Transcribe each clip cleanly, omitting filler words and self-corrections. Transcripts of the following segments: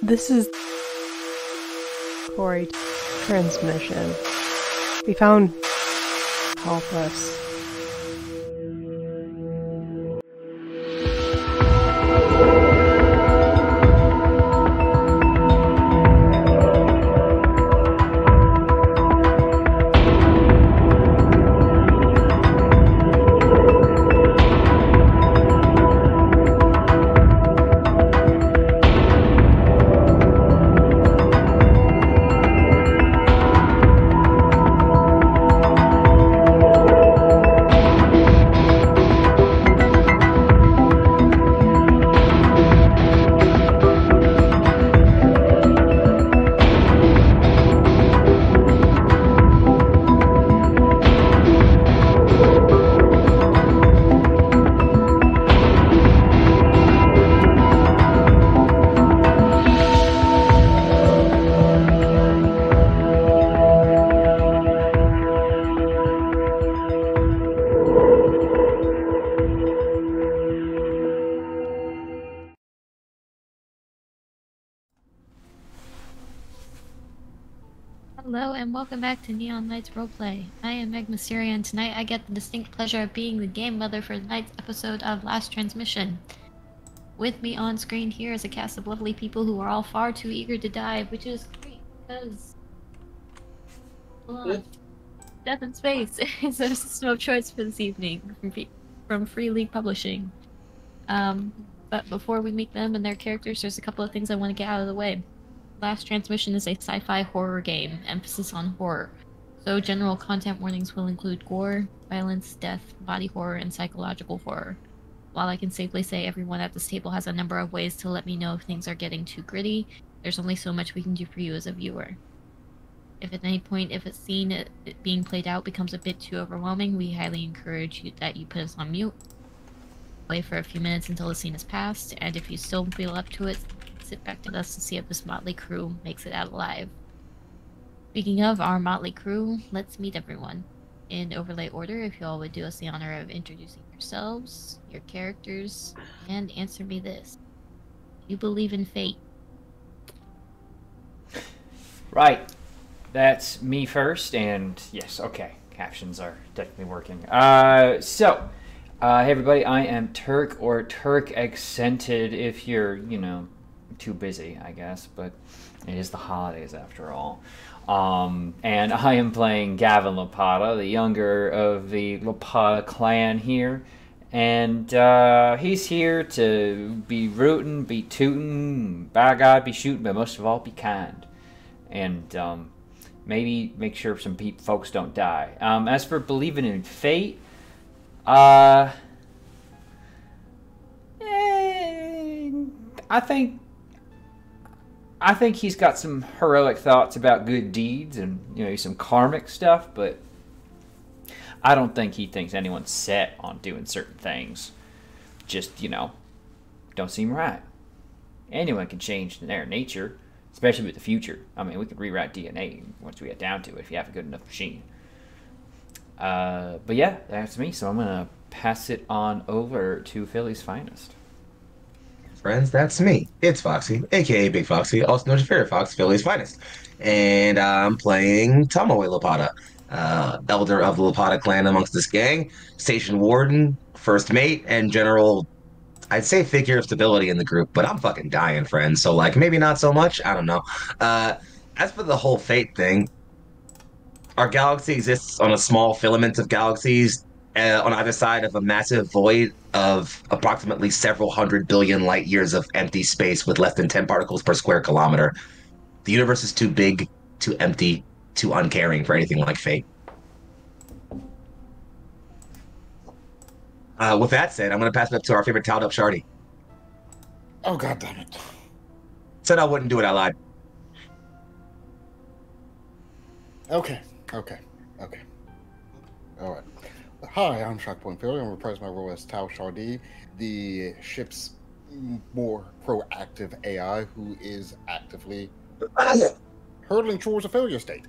This is Corey transmission. We found helpless. Hello and welcome back to Neon Lights Roleplay. I am Meg Mysteria and tonight I get the distinct pleasure of being the game mother for tonight's episode of Last Transmission. With me on screen here is a cast of lovely people who are all far too eager to die, which is great because... Death in Space is their system of choice for this evening from Free League Publishing. But before we meet them and their characters, there's a couple of things I want to get out of the way. Last Transmission is a sci-fi horror game, emphasis on horror. So general content warnings will include gore, violence, death, body horror, and psychological horror. While I can safely say everyone at this table has a number of ways to let me know if things are getting too gritty, there's only so much we can do for you as a viewer. If at any point if a scene it being played out becomes a bit too overwhelming, we highly encourage you that you put us on mute. Wait for a few minutes until the scene is passed, and if you still feel up to it, sit back to us to see if this motley crew makes it out alive. Speaking of our motley crew, let's meet everyone. In overlay order, if you all would do us the honor of introducing yourselves, your characters, and answer me this. Do you believe in fate? Right. That's me first, and yes, okay. Captions are definitely working. Hey everybody, I am Turk, or Turk accented if you're, too busy, I guess, but it is the holidays after all. And I am playing Gavin Lapata, the younger of the Lapata clan here. And he's here to be rootin', be tootin', by God, be shootin', but most of all, be kind. And maybe make sure some folks don't die. As for believing in fate, I think he's got some heroic thoughts about good deeds and, some karmic stuff, but I don't think he thinks anyone's set on doing certain things. Just, don't seem right. Anyone can change their nature, especially with the future. I mean, we could rewrite DNA once we get down to it if you have a good enough machine. But yeah, that's me, so I'm going to pass it on over to Philly's finest. Friends, that's me. It's Foxy, aka Big Foxy, also known as your favorite fox, Philly's finest. And I'm playing Tomoe Lapata, elder of the Lapata clan amongst this gang, station warden, first mate, and general, I'd say figure of stability in the group, but I'm fucking dying, friends. So, maybe not so much. I don't know. As for the whole fate thing, our galaxy exists on a small filament of galaxies on either side of a massive void of approximately several hundred billion light years of empty space with less than 10 particles per square kilometer. The universe is too big, too empty, too uncaring for anything like fate. With that said, I'm going to pass it up to our favorite towed up Shardy. Oh, God damn it. Said I wouldn't do it, I lied. Okay. All right. Hi, I'm Shockpoint Philly. I'm reprising my role as Tao Shardy, the ship's more proactive AI who is actively hurtling towards a failure state.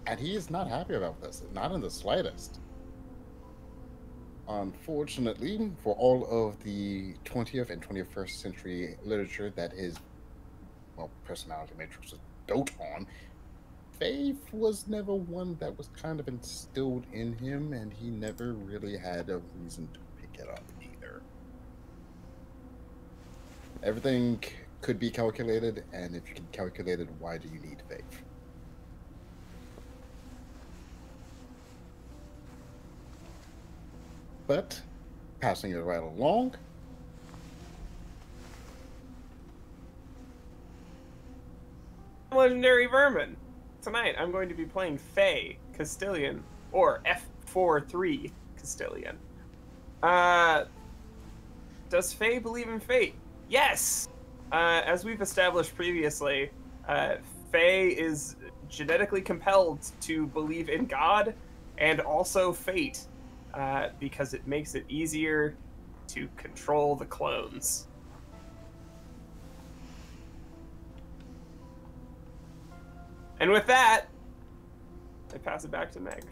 And he is not happy about this, not in the slightest. Unfortunately, for all of the 20th and 21st century literature that is personality matrix is dote on, faith was never one that was kind of instilled in him, and he never really had a reason to pick it up either. Everything could be calculated, and if you can calculate it, why do you need faith? But, passing it right along, Legendary Vermin. Tonight I'm going to be playing Fae Castilian, or F43 Castilian. Does Fae believe in fate? Yes! As we've established previously, Fae is genetically compelled to believe in God and also fate, because it makes it easier to control the clones. And with that, I pass it back to Meg.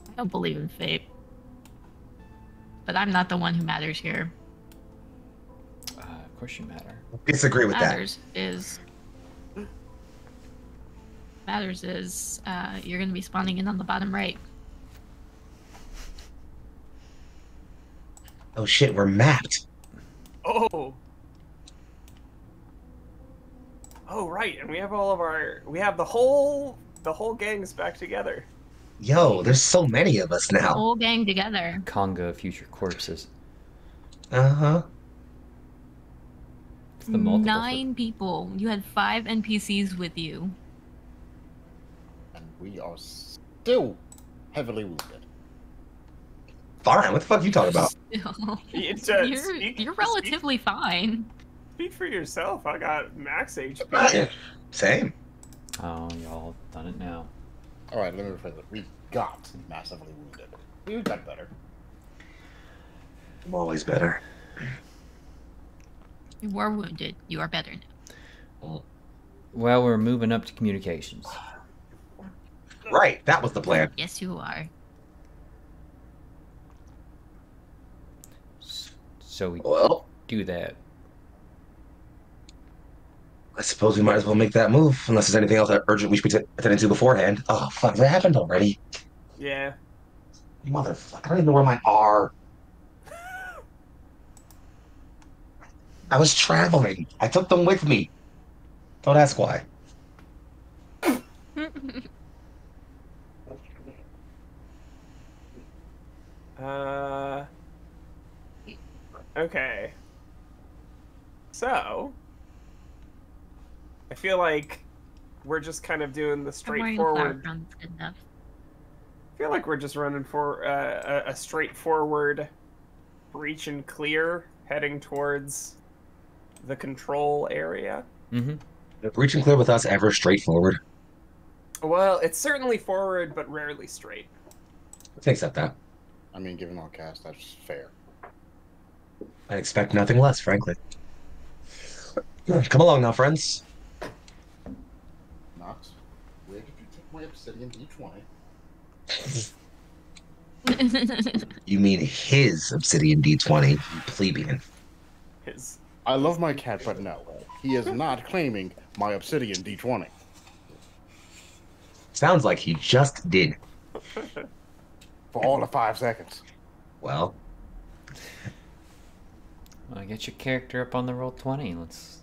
I don't believe in fate. But I'm not the one who matters here. Of course you matter. Disagree with that. Matters is you're going to be spawning in on the bottom right. Oh shit, we're mapped. Oh! Oh, right, and we have all of we have the whole gang's back together. Yo, there's so many of us The now. whole gang together. Conga future corpses. Uh-huh. It's the multiple 9 people. You had 5 NPCs with you. and we are still heavily wounded. Fine, what the fuck are you talking about? You're relatively fine. Speak for yourself. I got max HP. Same. Oh, y'all done it now. Alright, let me rephrase it. We got massively wounded. We got better. I'm always better. You were wounded. You are better now. Well, we're moving up to communications. Right, that was the plan. Yes, you are. So we Well, do that. I suppose we might as well make that move, unless there's anything else urgent we should be attending to beforehand. Oh, fuck, that happened already. Yeah. Motherfucker, I don't even know where mine are. I was traveling. I took them with me. Don't ask why. Okay. So, I feel like we're just kind of doing the straightforward. Good enough. I feel like we're just running for a straightforward breach and clear, heading towards the control area. Mm-hmm. Is breach and clear with us ever straightforward? Well, it's certainly forward, but rarely straight. Let's accept that. I mean, given our cast, that's fair. I expect nothing less, frankly. Come along now, friends. Knox, where did you take my obsidian D20? You mean his obsidian D20, you plebeian. I love my cat, but no. He is not claiming my obsidian D20. Sounds like he just did. For all of 5 seconds. Well, Well, get your character up on the roll 20. Let's.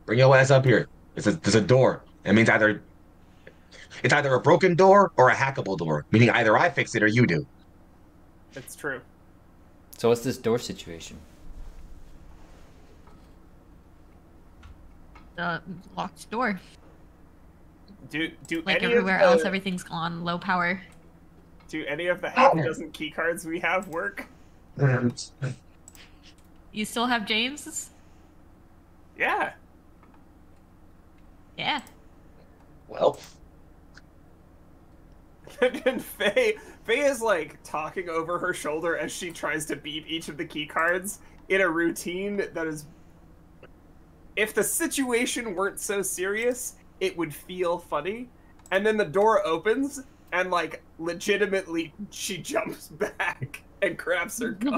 bring your ass up here. There's a door. It means it's either a broken door or a hackable door, meaning either I fix it or you do. It's true. So what's this door situation? The locked door. Do Like any everywhere of the, else, everything's on low power. Do any of the half a dozen key cards we have work? You still have James's? Yeah. Yeah. Well, And Faye is like talking over her shoulder as she tries to beat each of the key cards in a routine that is. If the situation weren't so serious, it would feel funny. And then the door opens and like legitimately she jumps back. and grabs her cup.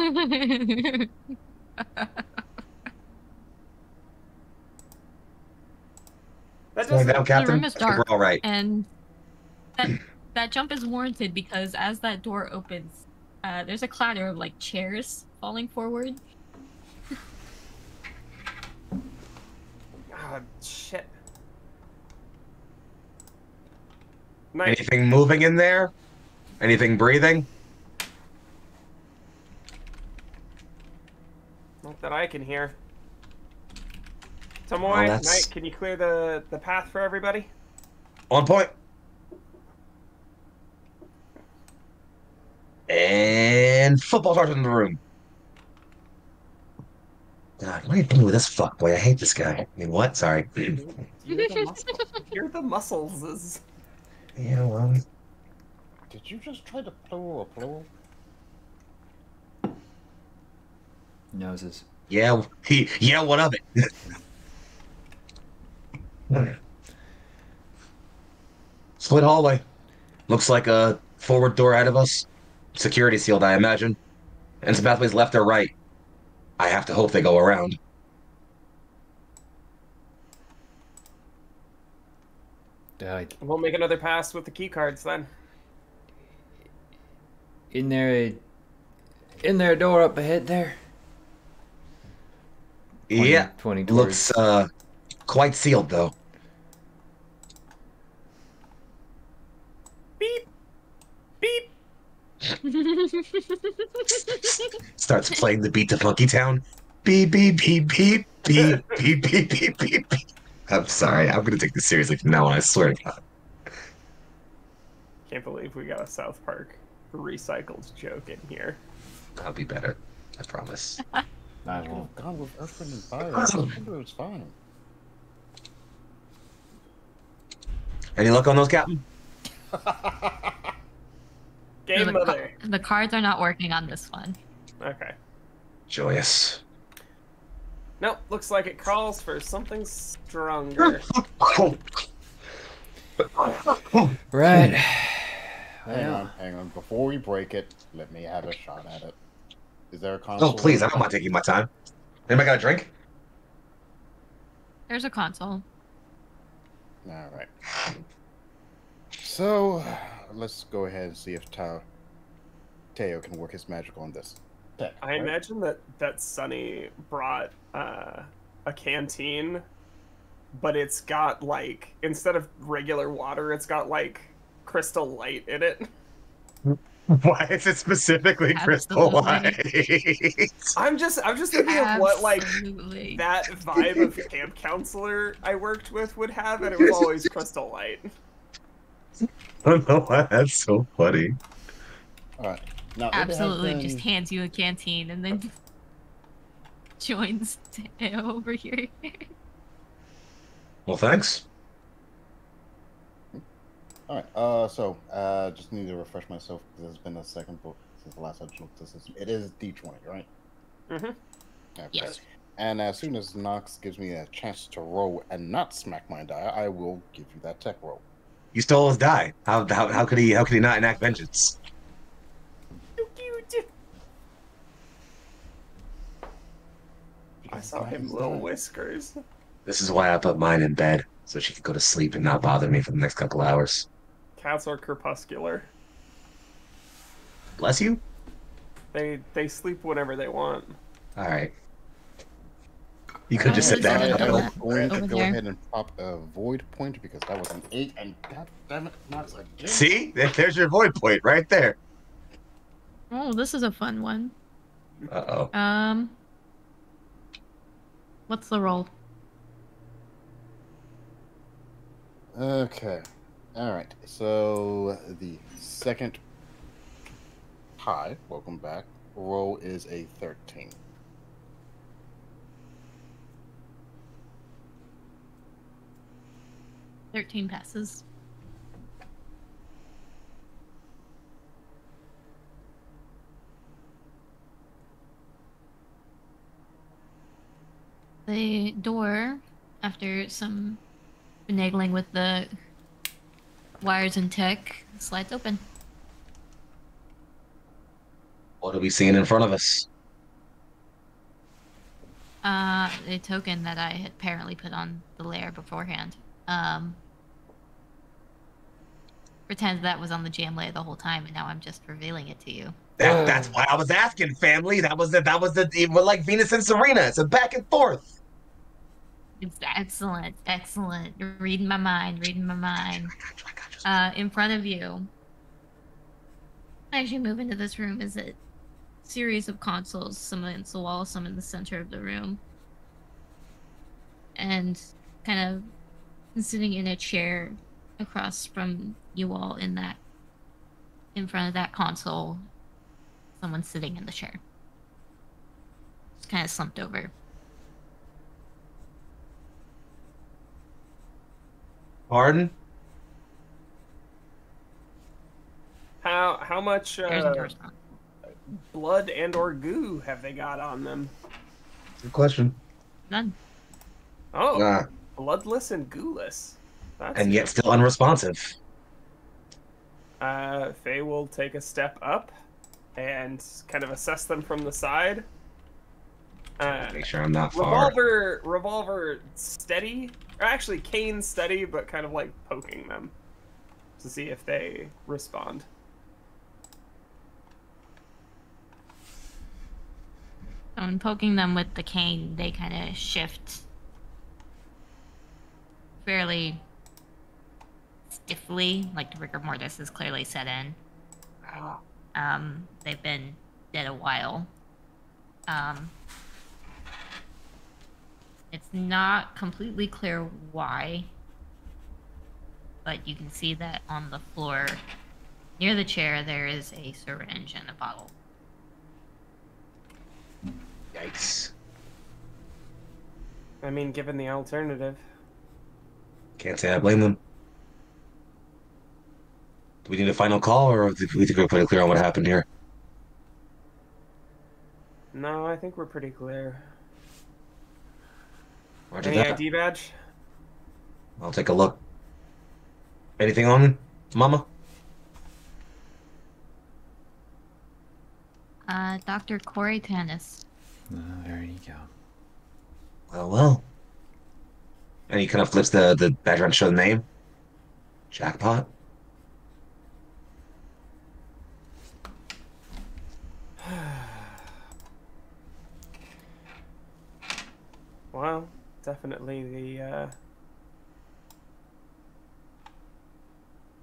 That Going doesn't. down, The Captain. room is I think dark, we're all right. and that jump is warranted because as that door opens, there's a clatter of like chairs falling forward. Ah, shit. Nice. Anything moving in there? Anything breathing? Not that I can hear. Tomoe, Well, that's- Knight, can you clear the path for everybody? On point. And football starts in the room. God, what are you doing with this fuckboy? I hate this guy. I mean, what? Sorry. You're the muscle. You're the muscles. Yeah, well, Did you just try to plural a plural? Noses. yeah, yeah, what of it? Split hallway. Looks like a forward door ahead of us. Security sealed, I imagine. And some pathways left or right. I have to hope they go around. We'll make another pass with the key cards then. In there a door up ahead there? 20, Yeah, 20 looks towards. quite sealed though. Beep. Beep. Starts playing the beat to Funky Town. Beep beep beep beep beep beep beep beep beep. Beep. I'm sorry, I'm gonna take this seriously from now on. I swear to God. Can't believe we got a South Park recycled joke in here. I'll be better. I promise. I I could won't. have gone with Earth, Wind, and Fire. I think it was fine. Any luck on those, Captain? Game the, mother. the cards are not working on this one. Okay. Joyous. Nope, looks like it calls for something stronger. Right. Hang on. Before we break it, let me have a shot at it. Is there a console? Oh, please, I don't mind taking my time. Anybody got a drink? There's a console. All right. So, let's go ahead and see if Teo can work his magic on this deck. I imagine that Sunny brought a canteen, but it's got like, instead of regular water, it's got like crystal light in it. Why is it specifically crystal Absolutely. light? I'm just thinking of what like Absolutely. that vibe of camp counselor I worked with would have, and it was always crystal light. I don't know why that's so funny. All right. Now, it has Absolutely been- just hands you a canteen and then joins Teo over here. Well, thanks. All right. So, just need to refresh myself because it's been a second book since the last I looked at this. It is D20, right? Mm-hmm. Okay. Yes. And as soon as Nox gives me a chance to roll and not smack my die, I will give you that tech roll. You stole his die. How could he not enact vengeance? I saw him little whiskers. This is why I put mine in bed, so she could go to sleep and not bother me for the next couple hours. Cats are crepuscular. Bless you. They sleep whenever they want. All right. You could just sit Alright, down. so I over am there. going to Over go there. ahead and pop a void point because that was an 8, and god damn it, Nox again. See, there's your void point right there. Oh, this is a fun one. Uh-oh. What's the roll? Okay. All right. So the second hi, welcome back. Roll is a 13. 13 passes. The door, after some finagling with the wires and tech, slides open. Well, What are we seeing in front of us? The token that I had apparently put on the layer beforehand. Pretend that was on the jam layer the whole time, and now I'm just revealing it to you. That's why I was asking, family. We're like Venus and Serena. It's a back and forth. It's excellent, excellent. You're reading my mind, reading my mind. I got you. In front of you, as you move into this room, is a series of consoles, some against the wall, some in the center of the room. And kind of sitting in a chair across from you all in front of that console, someone sitting in the chair. Just kind of slumped over. Pardon? How much There's no response. blood and or goo have they got on them? Good question. None. Oh, bloodless and gooless. And yet still unresponsive. Faye will take a step up and kind of assess them from the side. Make sure I'm not far. Revolver steady, or actually cane steady, but kind of like poking them to see if they respond. When poking them with the cane, they kind of shift fairly stiffly, like the rigor mortis is clearly set in. They've been dead a while. It's not completely clear why, but you can see that on the floor near the chair there is a syringe and a bottle. Yikes. I mean, given the alternative. Can't say I blame them. Do we need a final call, or do we think we're pretty clear on what happened here? No, I think we're pretty clear. Roger Any that. ID badge? I'll take a look. Anything on, Mama? Dr. Corey Tanis. Oh, there you go. Well. And he kind of flips the badge around to show the name. Jackpot. Well, definitely the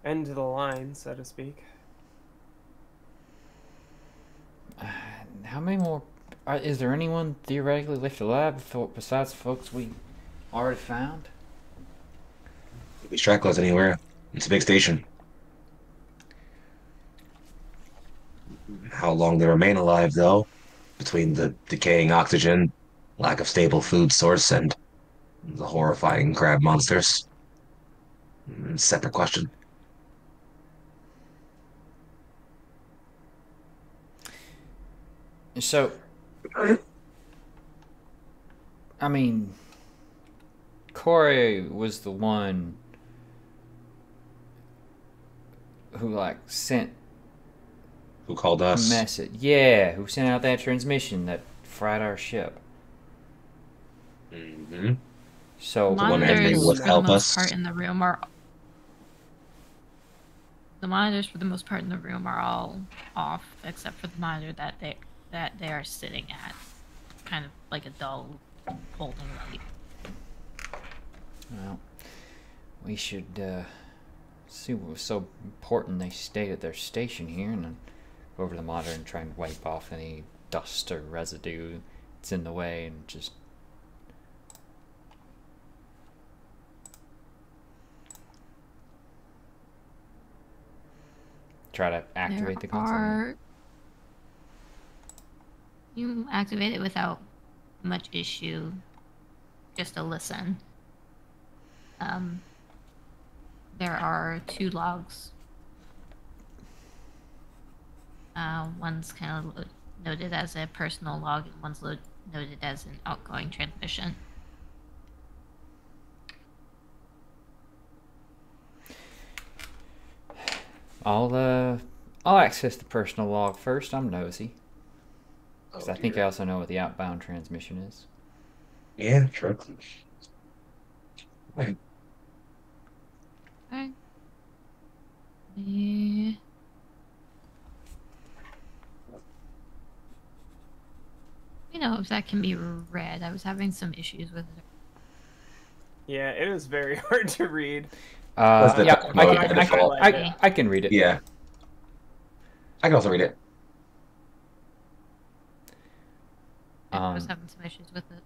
end of the line, so to speak. How many more? Is there anyone theoretically left alive besides folks we already found? Could be Stragglers anywhere. It's a big station. How long they remain alive, though, between the decaying oxygen, lack of stable food source, and the horrifying crab monsters. Separate question. So, I mean, Corey was the one who, like, sent Who called us? a message. Yeah, who sent out that transmission that fried our ship. Mm-hmm. So, Monitors would for help the most us. part in the room are... The monitors for the most part in the room are all off, except for the monitor that they are sitting at. Kind of like a dull holding light. well, we should see what was so important they stayed at their station here, and then go over to the monitor and try and wipe off any dust or residue that's in the way, and just try to activate the console. You activate it without much issue. Just to listen. There are 2 logs. One's kind of noted as a personal log, and one's noted as an outgoing transmission. I'll access the personal log first. I'm nosy. Because I think I also know what the outbound transmission is. Yeah, true. Okay. Yeah. You know, if that can be read. I was having some issues with it. Yeah, it is very hard to read. Yeah, default. I can read it. Yeah. I can also read it. I was having some issues with it.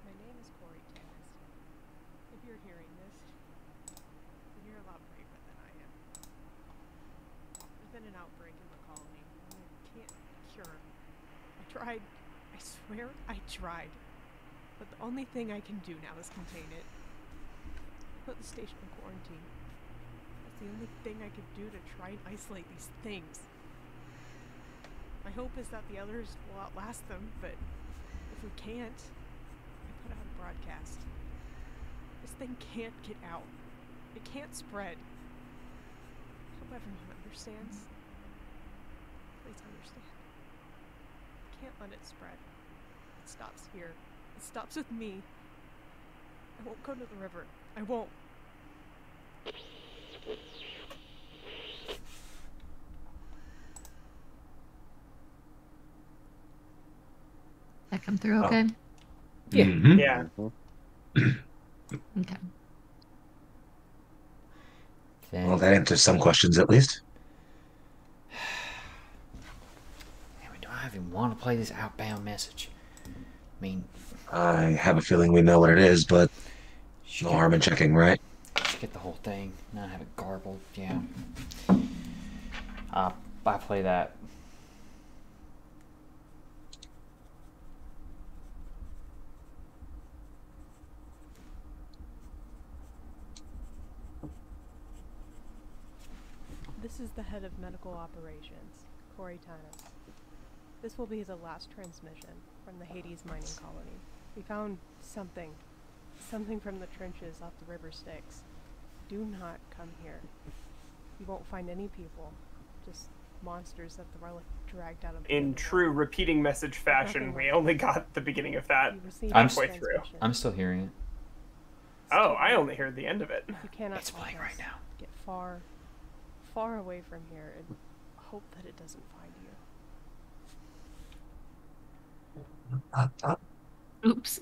My name is Corey Tannis. If you're hearing this, then you're a lot braver than I am. There's been an outbreak in the colony, and I can't cure it. I tried. I swear I tried. But the only thing I can do now is contain it. Put the station in quarantine. That's the only thing I could do to try and isolate these things. My hope is that the others will outlast them, but if we can't, I put out a broadcast. This thing can't get out. It can't spread. I hope everyone understands. Please understand. I can't let it spread. It stops here. It stops with me. I won't go to the river. I won't. That come through okay? Yeah. Mhm. Yeah. Okay. Well, that answers some questions at least. Damn it, do I even want to play this outbound message? I mean, I have a feeling we know what it is, but no harm in checking, right? Just get the whole thing, not have it garbled. Yeah. I play that. This is the head of medical operations, Corey Tannis. This will be the last transmission from the Hades mining colony. We found something from the trenches off the river Styx. Do not come here. You won't find any people, just monsters that the relic dragged out of the In true water. repeating message fashion, we only got the beginning of that You received halfway this through. transmission. I'm still hearing it. Oh, I only heard the end of it. You cannot It's playing help right us. now. Get far, far away from here and hope that it doesn't find you. Oops.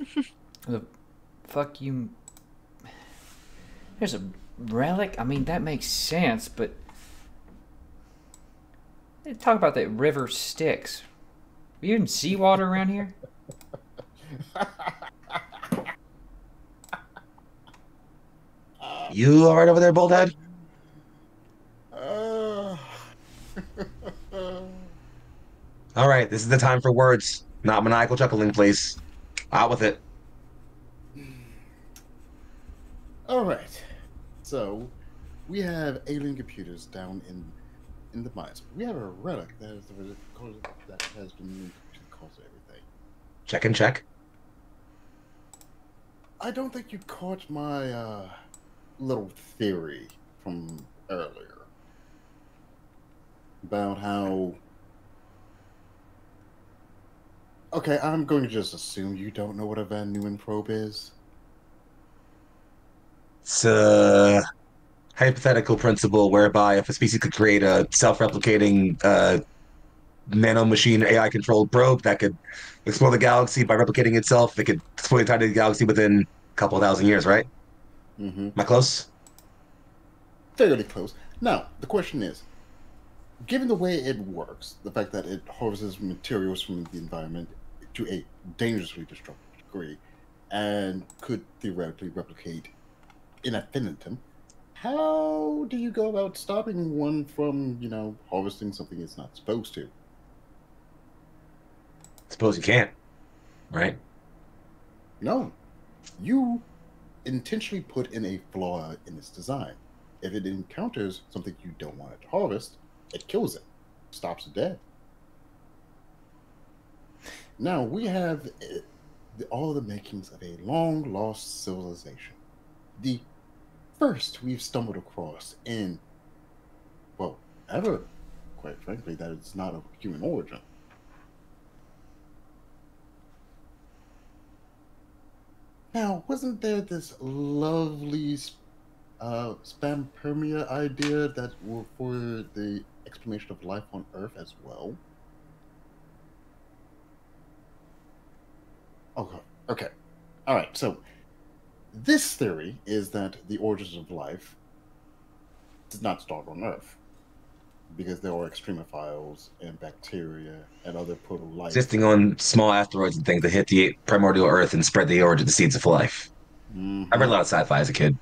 The fuck you. There's a relic? I mean, that makes sense, but. They talk about that river Styx. Are you in seawater around here? You all right over there, Boldhead? All right, this is the time for words, not maniacal chuckling, please. Out with it. All right. So, we have alien computers down in the mines. We have a relic that has been used to cause everything. Check and check. I don't think you caught my little theory from earlier about how. Okay, I'm going to just assume you don't know what a Van Neumann probe is. It's a hypothetical principle whereby if a species could create a self-replicating nanomachine AI-controlled probe that could explore the galaxy by replicating itself, it could explore the entire galaxy within a couple of thousand years, right? Mm-hmm. Am I close? Fairly close. Now, the question is, given the way it works, the fact that it harvests materials from the environment to a dangerously destructive degree, and could theoretically replicate in infinitum, how do you go about stopping one from, harvesting something it's not supposed to? Suppose you can't, right? No. You intentionally put in a flaw in its design. If it encounters something you don't want it to harvest, it kills it, stops it dead. Now, we have all the makings of a long-lost civilization. The first we've stumbled across in, well, ever, quite frankly, that it's not of human origin. Now, wasn't there this lovely spampermia idea that were for the explanation of life on Earth as well? Okay. Okay. All right. So this theory is that the origins of life did not start on Earth because there are extremophiles and bacteria and other proto-life Existing on small asteroids and things that hit the primordial Earth and spread the origin, the seeds of life. I read a lot of sci-fi as a kid.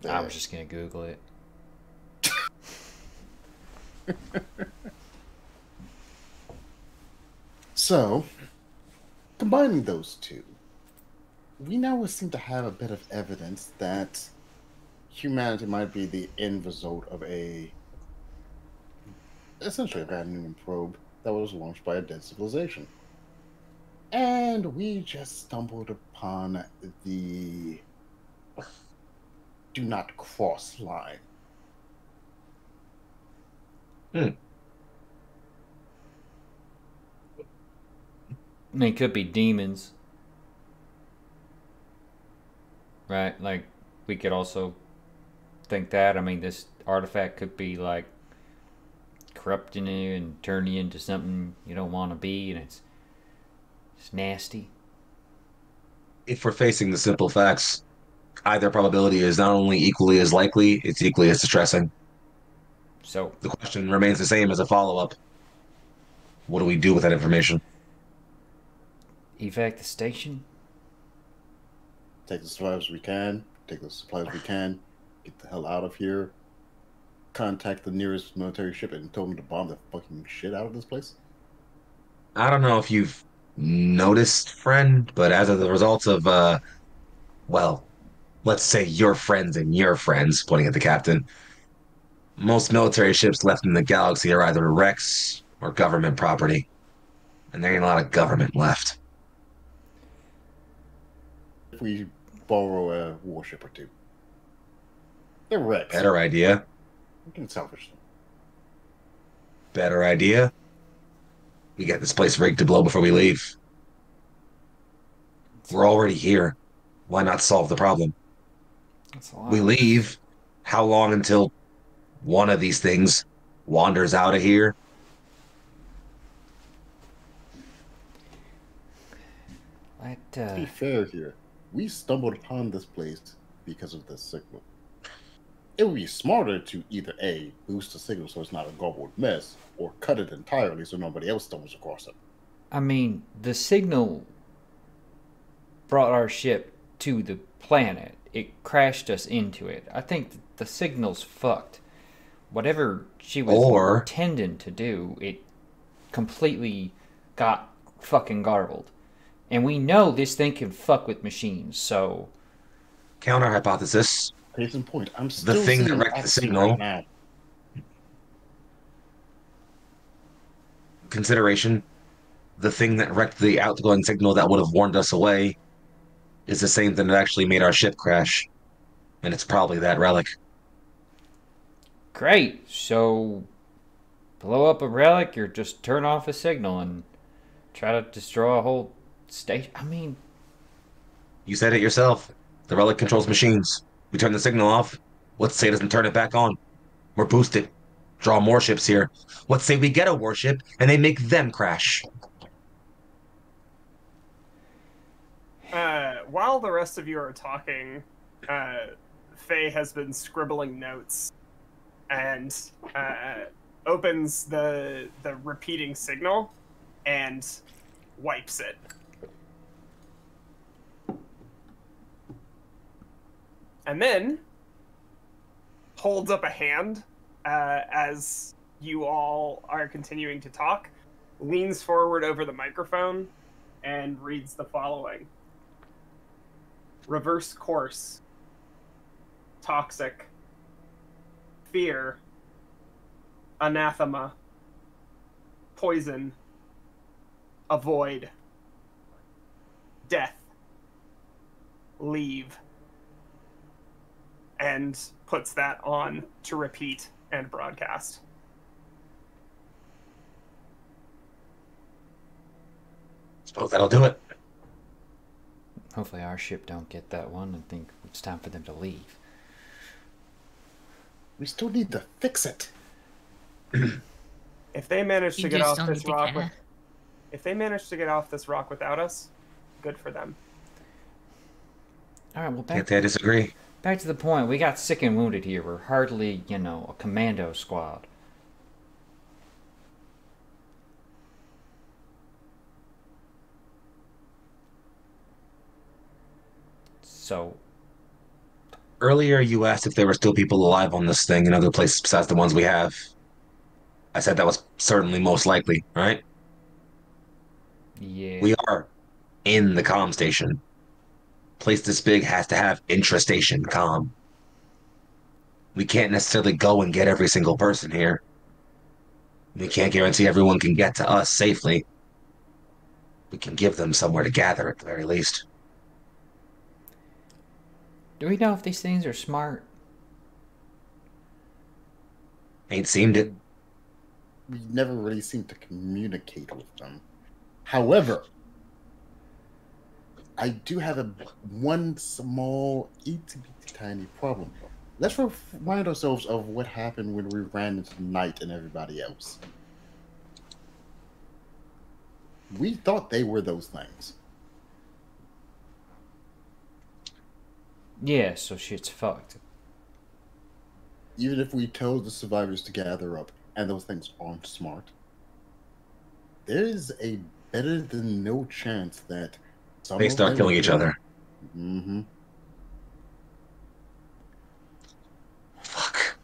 I was just gonna Google it. So, combining those two, we now seem to have a bit of evidence that humanity might be the end result of essentially a Van Neumann probe that was launched by a dead civilization. And we just stumbled upon the do not cross line. I mean, it could be demons. Right? Like, we could also think that. I mean, this artifact could be, like, corrupting you and turning you into something you don't want to be, and it's nasty. If we're facing the simple facts, either probability is not only equally as likely, it's equally as distressing. So, The question remains the same as a follow-up. What do we do with that information? evac the station? Take the supplies we can, take the supplies we can, get the hell out of here, contact the nearest military ship and tell them to bomb the fucking shit out of this place? I don't know if you've noticed, friend, but as of the results of, well, let's say your friends and your friends, pointing at the captain, most military ships left in the galaxy are either wrecks or government property. And there ain't a lot of government left. If we borrow a warship or two. They're wrecks. Better idea. We can salvage them. Better idea. We get this place rigged to blow before we leave. We're already here. Why not solve the problem? That's a lot. We leave. How long until one of these things wanders out of here? To be fair here, we stumbled upon this place because of the signal. It would be smarter to either A, boost the signal so it's not a garbled mess, or cut it entirely so nobody else stumbles across it. I mean, the signal brought our ship to the planet. It crashed us into it. I think the signal's fucked. Whatever she was intending to do, it completely got fucking garbled. And we know this thing can fuck with machines, so... Counter hypothesis. Case in point, I'm still the thing that seeing wrecked the signal. right now. Consideration. The thing that wrecked the outgoing signal that would have warned us away is the same thing that actually made our ship crash. And it's probably that relic. Great. So, blow up a relic or just turn off a signal and try to destroy a whole station? I mean... You said it yourself. The relic controls machines. We turn the signal off. Let's say it doesn't turn it back on. We're boosted. Draw more ships here. Let's say we get a warship and they make them crash. While the rest of you are talking, Faye has been scribbling notes and opens the repeating signal and wipes it. And then holds up a hand as you all are continuing to talk, leans forward over the microphone, and reads the following. Reverse course. Toxic. Fear. Anathema. Poison. Avoid. Death. Leave. And puts that on to repeat and broadcast. Suppose that'll do it. Hopefully our ship don't get that one and think it's time for them to leave. We still need to fix it. If they manage to You get do off still this need to rock kinda- if they manage to get off this rock without us, good for them. All right, well, Can't say I disagree. back to the point. We got sick and wounded here. We're hardly, a commando squad. So, Earlier, you asked if there were still people alive on this thing in other places besides the ones we have. I said that was certainly most likely, right? yeah. We are in the comm station. Place this big has to have intra-station comm. We can't necessarily go and get every single person here. We can't guarantee everyone can get to us safely. We can give them somewhere to gather at the very least. Do we know if these things are smart? Ain't seemed it. We never really seem to communicate with them. However, I do have one small, itty bitty tiny problem. Let's remind ourselves of what happened when we ran into Knight and everybody else. We thought they were those things. Yeah, so shit's fucked. Even if we told the survivors to gather up and those things aren't smart, there is a better than no chance that some They of start them killing each other. Mm-hmm. Fuck.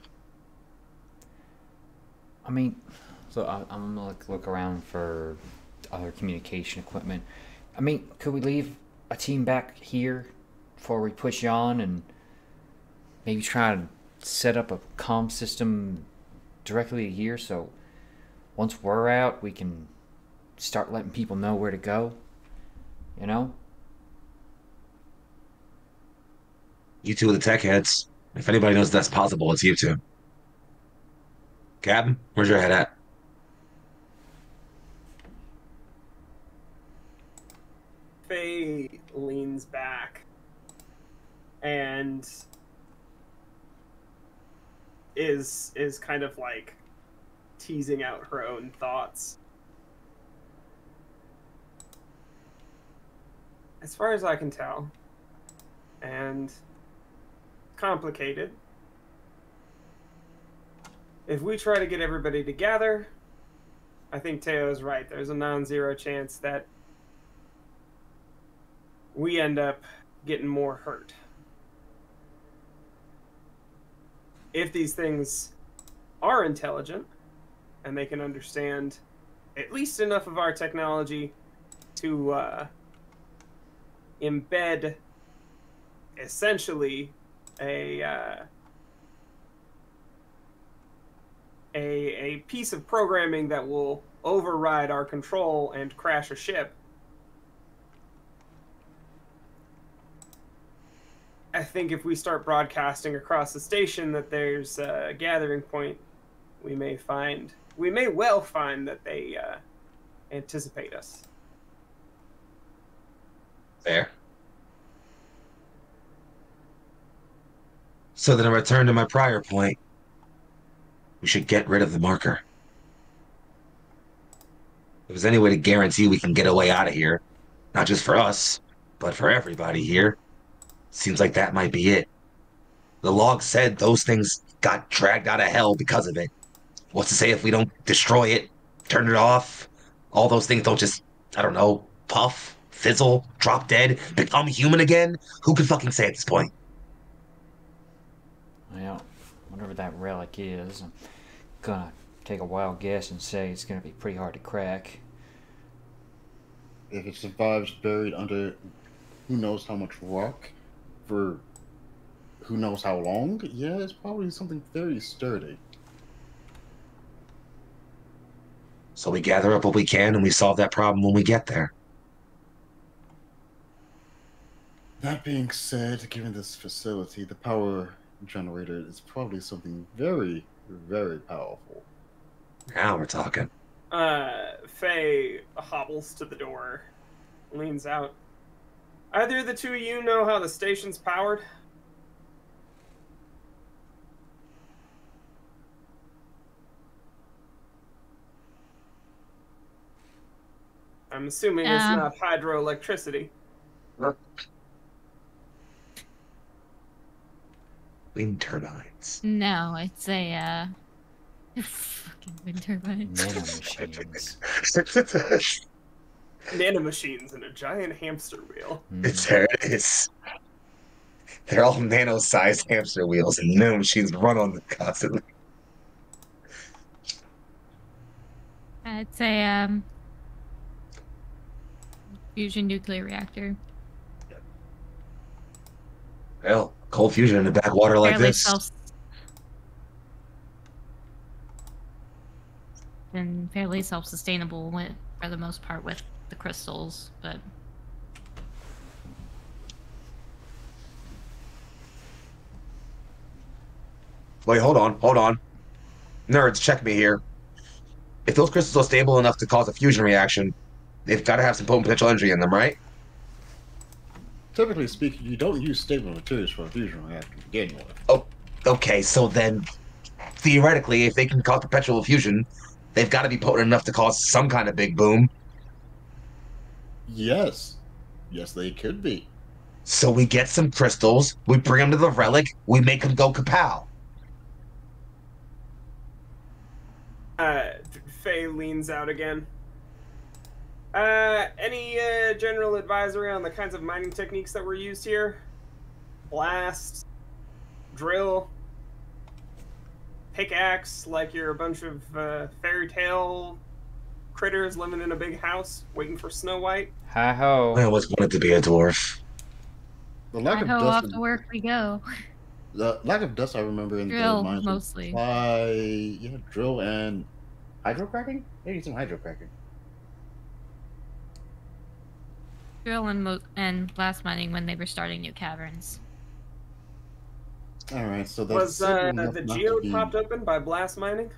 I mean, so I'm gonna look around for other communication equipment. I mean, could we leave a team back here before we push you on and maybe try to set up a comm system directly here so once we're out we can start letting people know where to go, you know? You two are the tech heads. If anybody knows that's possible, it's you two. Captain, where's your head at? Faye leans back and is kind of like teasing out her own thoughts. As far as I can tell, and complicated, if we try to get everybody together, I think Teo's right. There's a non-zero chance that we end up getting more hurt. If these things are intelligent and they can understand at least enough of our technology to embed essentially a piece of programming that will override our control and crash a ship, I think if we start broadcasting across the station that there's a gathering point, we may well find that they anticipate us. Fair. So then I return to my prior point. We should get rid of the marker. If there's any way to guarantee we can get a way out of here, not just for us, but for everybody here, seems like that might be it. The log said those things got dragged out of hell because of it. What's to say if we don't destroy it, turn it off, all those things don't just, I don't know, puff, fizzle, drop dead, become human again? Who can fucking say at this point? Well, whatever that relic is, I'm gonna take a wild guess and say it's gonna be pretty hard to crack. If it survives buried under who knows how much rock for who knows how long, yeah, it's probably something very sturdy. So we gather up what we can and we solve that problem when we get there. That being said, given this facility, the power generator is probably something very, very powerful. Now we're talking. Faye hobbles to the door leans out. Either of the two of you know how the station's powered? I'm assuming it's not hydroelectricity. Wind turbines. No, it's a fucking wind turbines. Nanomachines. Nanomachines in a giant hamster wheel. There it is. They're all nano-sized hamster wheels, and nanomachines run on them constantly. It's a fusion nuclear reactor. Well, cold fusion in a backwater like Fairly this. And fairly self-sustainable for the most part with the crystals, but Wait, hold on. Nerds, check me here. If those crystals are stable enough to cause a fusion reaction, they've got to have some potent potential energy in them, right? Typically speaking, you don't use stable materials for a fusion reactor to begin with. Oh, okay, so then, theoretically, if they can cause perpetual fusion, they've got to be potent enough to cause some kind of big boom. Yes. Yes, they could be. So we get some crystals, we bring them to the relic, we make them go kapow. Faye leans out again. Any general advisory on the kinds of mining techniques that were used here? Blast, drill, pickaxe, like you're a bunch of fairy tale critters living in a big house waiting for Snow White. Hi-ho. I always wanted to be a dwarf. The lack of off dust. to work we go. The lack of dust I remember in Drill, the mines mostly. Drill and hydrocracking? Maybe some hydrocracking. Drill and blast mining when they were starting new caverns. Alright, so that's Was the geode popped open by blast mining?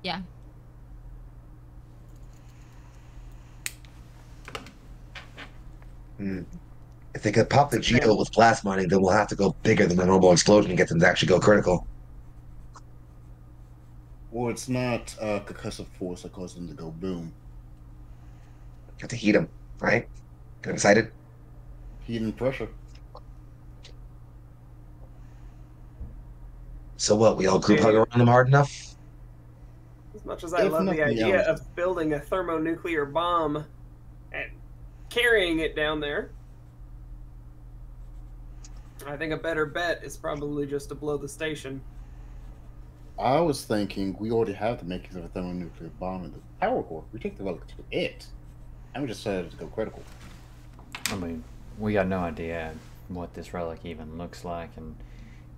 Yeah. If they could pop the geode with blast mining, then we'll have to go bigger than the normal explosion to get them to actually go critical. Or it's not concussive force that causes them to go boom. You have to heat them, right? Get them excited? Heat and pressure. So what, we all group hug around them hard enough? As much as I love the idea of building a thermonuclear bomb and carrying it down there, I think a better bet is probably just to blow the station. I was thinking we already have the makings of a thermonuclear bomb in the power core. We take the relic to it. And we just decided to go critical. I mean, we got no idea what this relic even looks like, and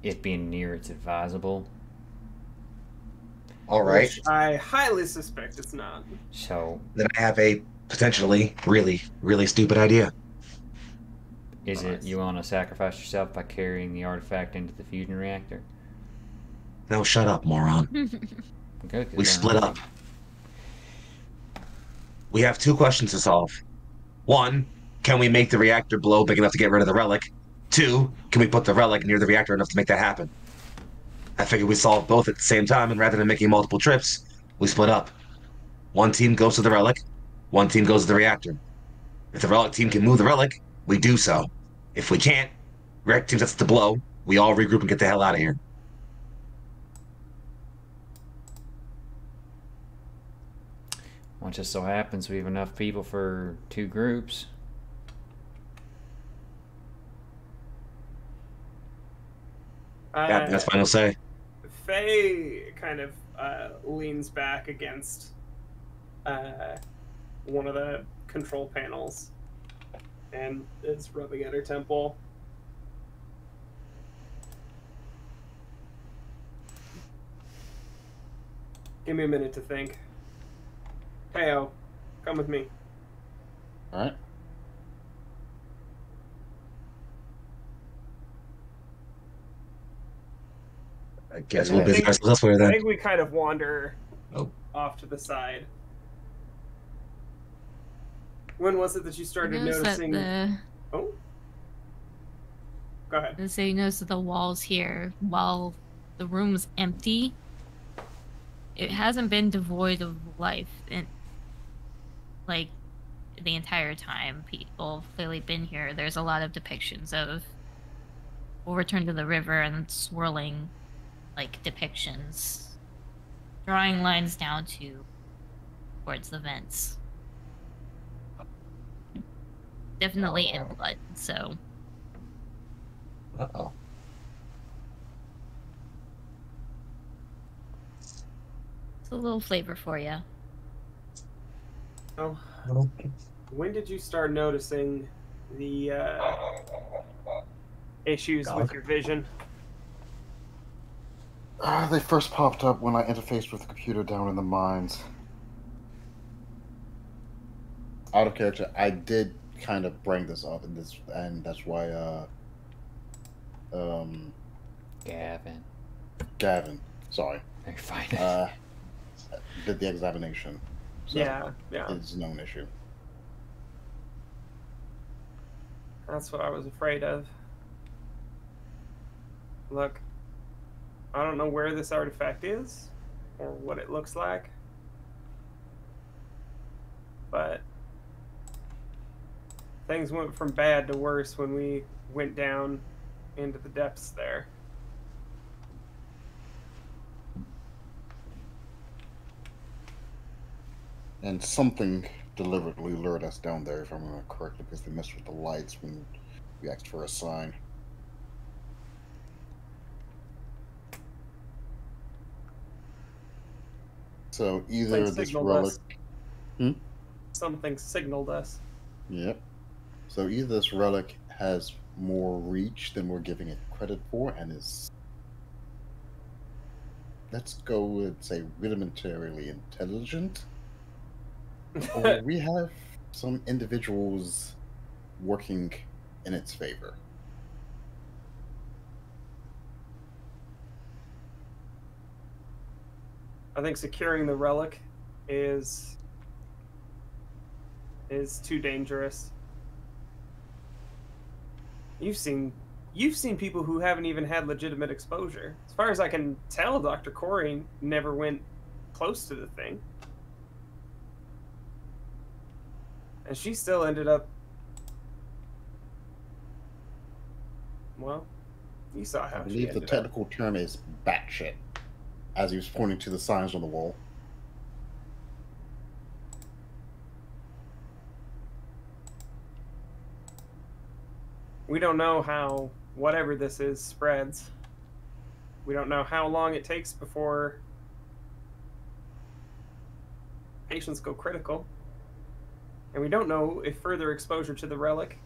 it being near it's advisable. All right. Which I highly suspect it's not. So, Then I have a potentially really, really stupid idea. is it you want to sacrifice yourself by carrying the artifact into the fusion reactor? No, shut up, moron. Okay, We split up. We have two questions to solve. One, can we make the reactor blow big enough to get rid of the relic? Two, can we put the relic near the reactor enough to make that happen? I figured we solve both at the same time, and rather than making multiple trips, we split up. One team goes to the relic, one team goes to the reactor. If the relic team can move the relic, we do so. If we can't, reactor team sets to blow, we all regroup and get the hell out of here. Well, it just so happens we have enough people for 2 groups. Yeah, that's final say. Faye kind of leans back against one of the control panels and is rubbing at her temple. Give me a minute to think. Heyo, come with me. Alright. I guess we'll busy ourselves elsewhere I then. think we kind of wander Oh. off to the side. When was it that you started notice noticing? that Oh, go ahead. you notice that the walls here, while the room's empty, it hasn't been devoid of life in like the entire time people have clearly been here. There's a lot of depictions of we'll return to the river and swirling like depictions, drawing lines down towards the vents. Definitely in blood, so. Uh-oh. It's a little flavor for you. Oh, Okay. when did you start noticing the issues with your vision? They first popped up when I interfaced with the computer down in the mines. Out of character, I did kind of bring this up, and that's why Gavin, sorry, You're fine. did the examination. So Yeah. it's a known issue. That's what I was afraid of. Look, I don't know where this artifact is or what it looks like, but things went from bad to worse when we went down into the depths there. And something deliberately lured us down there, if I remember correctly, because they messed with the lights when we asked for a sign. So either this relic... Something signaled us. Yep. So either this relic has more reach than we're giving it credit for, and is, let's go with, say, rudimentarily intelligent, or we have some individuals working in its favor. I think securing the relic is too dangerous. You've seen people who haven't even had legitimate exposure. As far as I can tell, Dr. Corey never went close to the thing. And she still ended up... Well, you saw how I she believe the ended technical term is batshit, as he was pointing to the signs on the wall. We don't know how whatever this is spreads. We don't know how long it takes before patients go critical. And we don't know if further exposure to the relic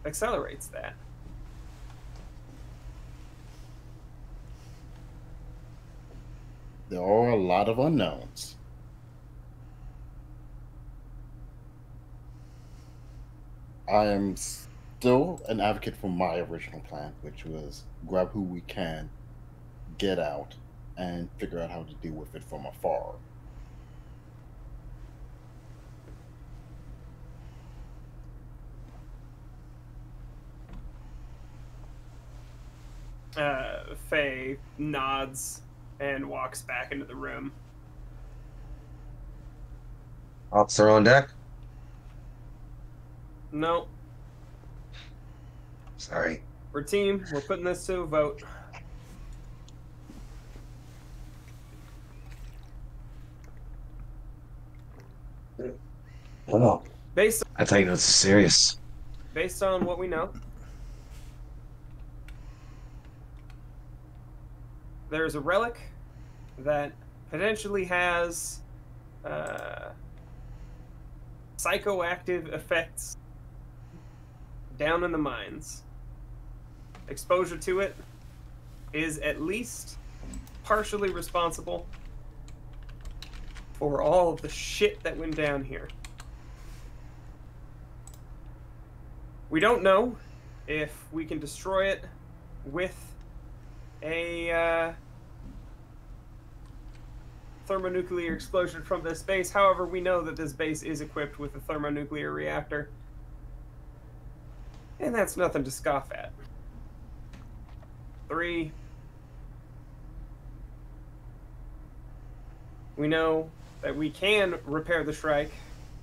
accelerates that. There are a lot of unknowns. I am still an advocate for my original plan, which was grab who we can, get out, and figure out how to deal with it from afar. Faye nods and walks back into the room. Officer on deck? No. Sorry. We're team. We're putting this to a vote. Oh, Based I thought you know this is serious. based on what we know, there's a relic that potentially has psychoactive effects down in the mines. Exposure to it is at least partially responsible for all of the shit that went down here. We don't know if we can destroy it with a thermonuclear explosion from this base. However, we know that this base is equipped with a thermonuclear reactor. And that's nothing to scoff at. 3. We know that we can repair the Shrike,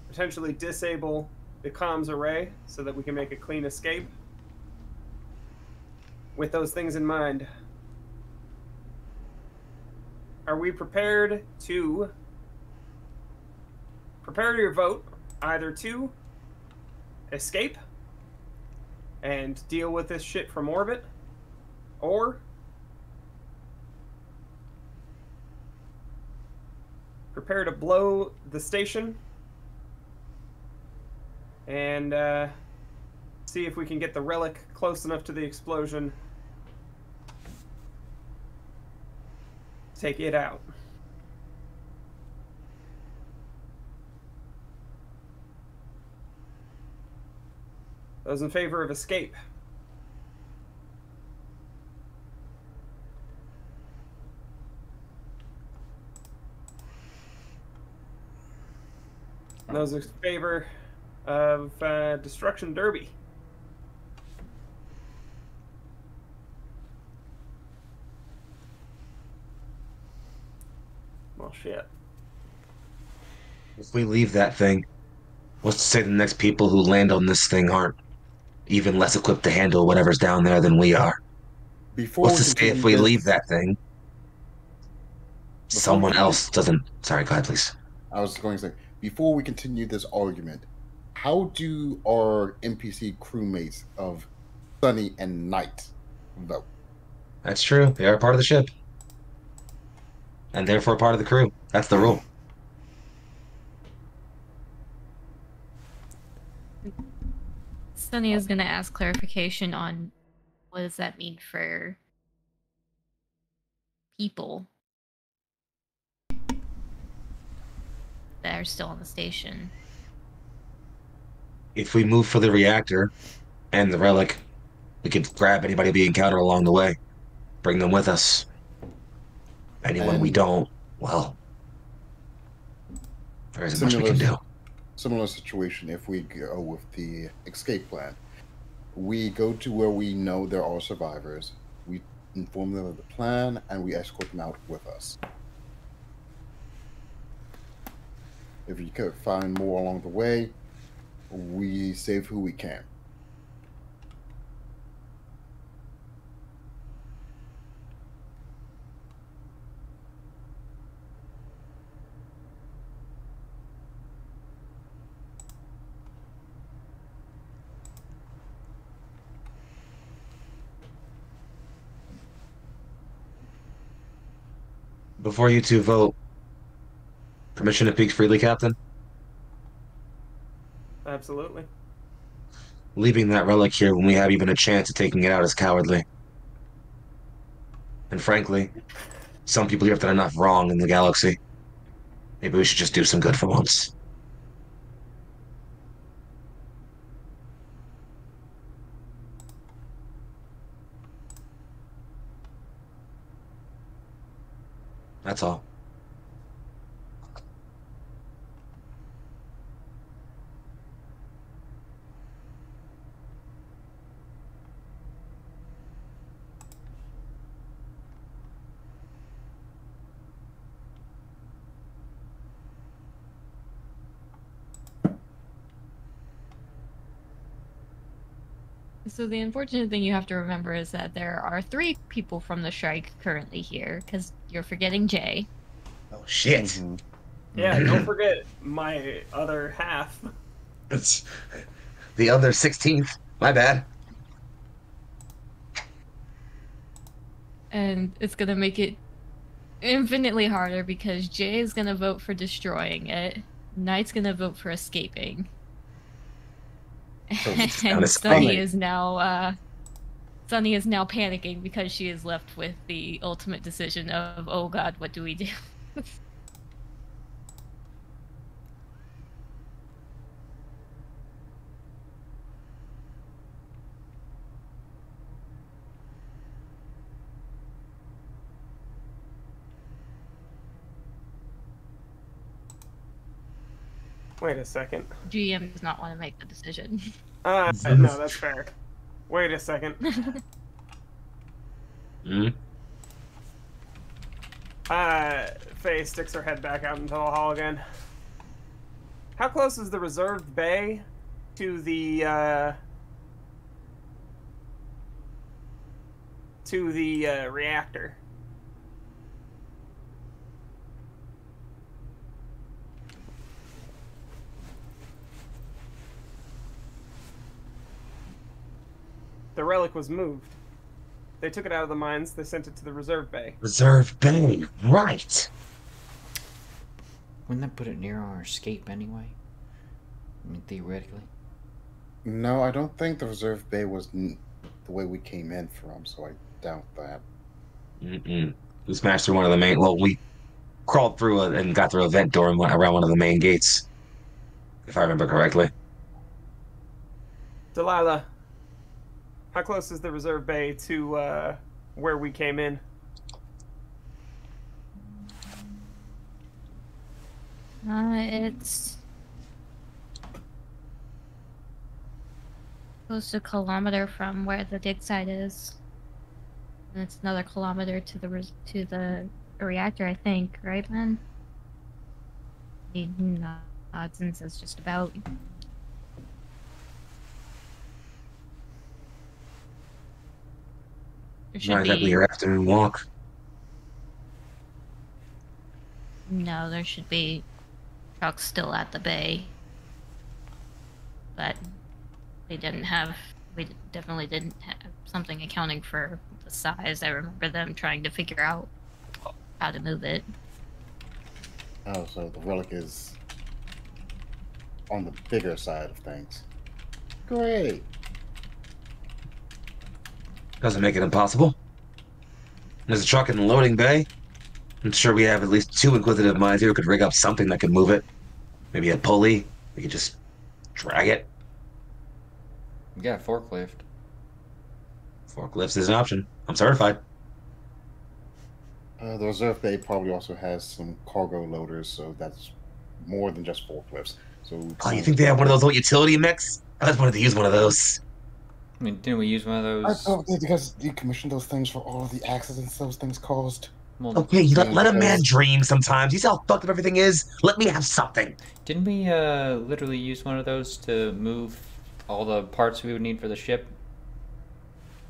potentially disable the comms array so that we can make a clean escape. With those things in mind, are we prepared to prepare your vote either to escape and deal with this shit from orbit, or prepare to blow the station and see if we can get the relic close enough to the explosion to take it out? Those in favor of escape? Those in favor of Destruction Derby? Well, shit. If we leave that thing, what's to say the next people who land on this thing aren't even less equipped to handle whatever's down there than we are? Before What's we to say if continue we this, leave that thing, Before we someone continue- else doesn't... Sorry, go ahead, please. I was going to say, before we continue this argument, how do our NPC crewmates of Sunny and Night vote? That's true. They are part of the ship. And therefore part of the crew. That's the rule. Sunny is going to ask clarification on what does that mean for people that are still on the station. If we move for the reactor and the relic, we could grab anybody we encounter along the way, bring them with us. Anyone we And- don't, well, there isn't much we can do. Similar situation if we go with the escape plan. We go to where we know there are survivors, we inform them of the plan, and we escort them out with us. If we could find more along the way, we save who we can. Before you two vote, permission to speak freely, Captain? Absolutely. Leaving that relic here when we have even a chance of taking it out is cowardly. And frankly, some people here have done enough wrong in the galaxy. Maybe we should just do some good for once. That's all. So the unfortunate thing you have to remember is that there are 3 people from the strike currently here, because you're forgetting Jay. Oh, shit. Mhm. Yeah, don't forget my other half. It's the other 16th. My bad. And it's gonna make it infinitely harder because Jay is gonna vote for destroying it, Knight's gonna vote for escaping. it's down And to Sunny Sunny. is now Sunny is now panicking because she is left with the ultimate decision of, oh god, what do we do? Wait a second. GM does not want to make the decision. No, that's fair. Wait a second. Faye sticks her head back out into the hall again. How close is the reserved bay to the reactor? The relic was moved. They took it out of the mines, they sent it to the reserve bay. Reserve bay, right. Wouldn't that put it near our escape anyway? I mean, theoretically. No, I don't think the reserve bay was the way we came in from, so I doubt that. We smashed through one of the main. Well, we crawled through and got through a vent door and went around one of the main gates, if I remember correctly. Delilah, how close is the reserve bay to where we came in? It's close to a kilometer from where the dig site is, and it's another kilometer to the reactor, I think. Right, man? He nods and says just about. There should Not exactly be your afternoon walk. no. There should be trucks still at the bay, but we definitely didn't have something accounting for the size. I remember them trying to figure out how to move it. Oh, so the relic is on the bigger side of things. Great. Doesn't make it impossible. There's a truck in the loading bay. I'm sure we have at least 2 inquisitive minds here who could rig up something that could move it. Maybe a pulley. We could just drag it. Yeah, forklift. Forklifts is an option. I'm certified. The reserve bay probably also has some cargo loaders, so that's more than just forklifts. So, Oh, you think they have one of those old utility mechs? I just wanted to use one of those. I mean, didn't we use one of I those? thought they guys decommissioned those things for all of the accidents those things caused. Well, Okay, you let a man dream sometimes. You see how fucked up everything is? Let me have something. didn't we literally use one of those to move all the parts we would need for the ship?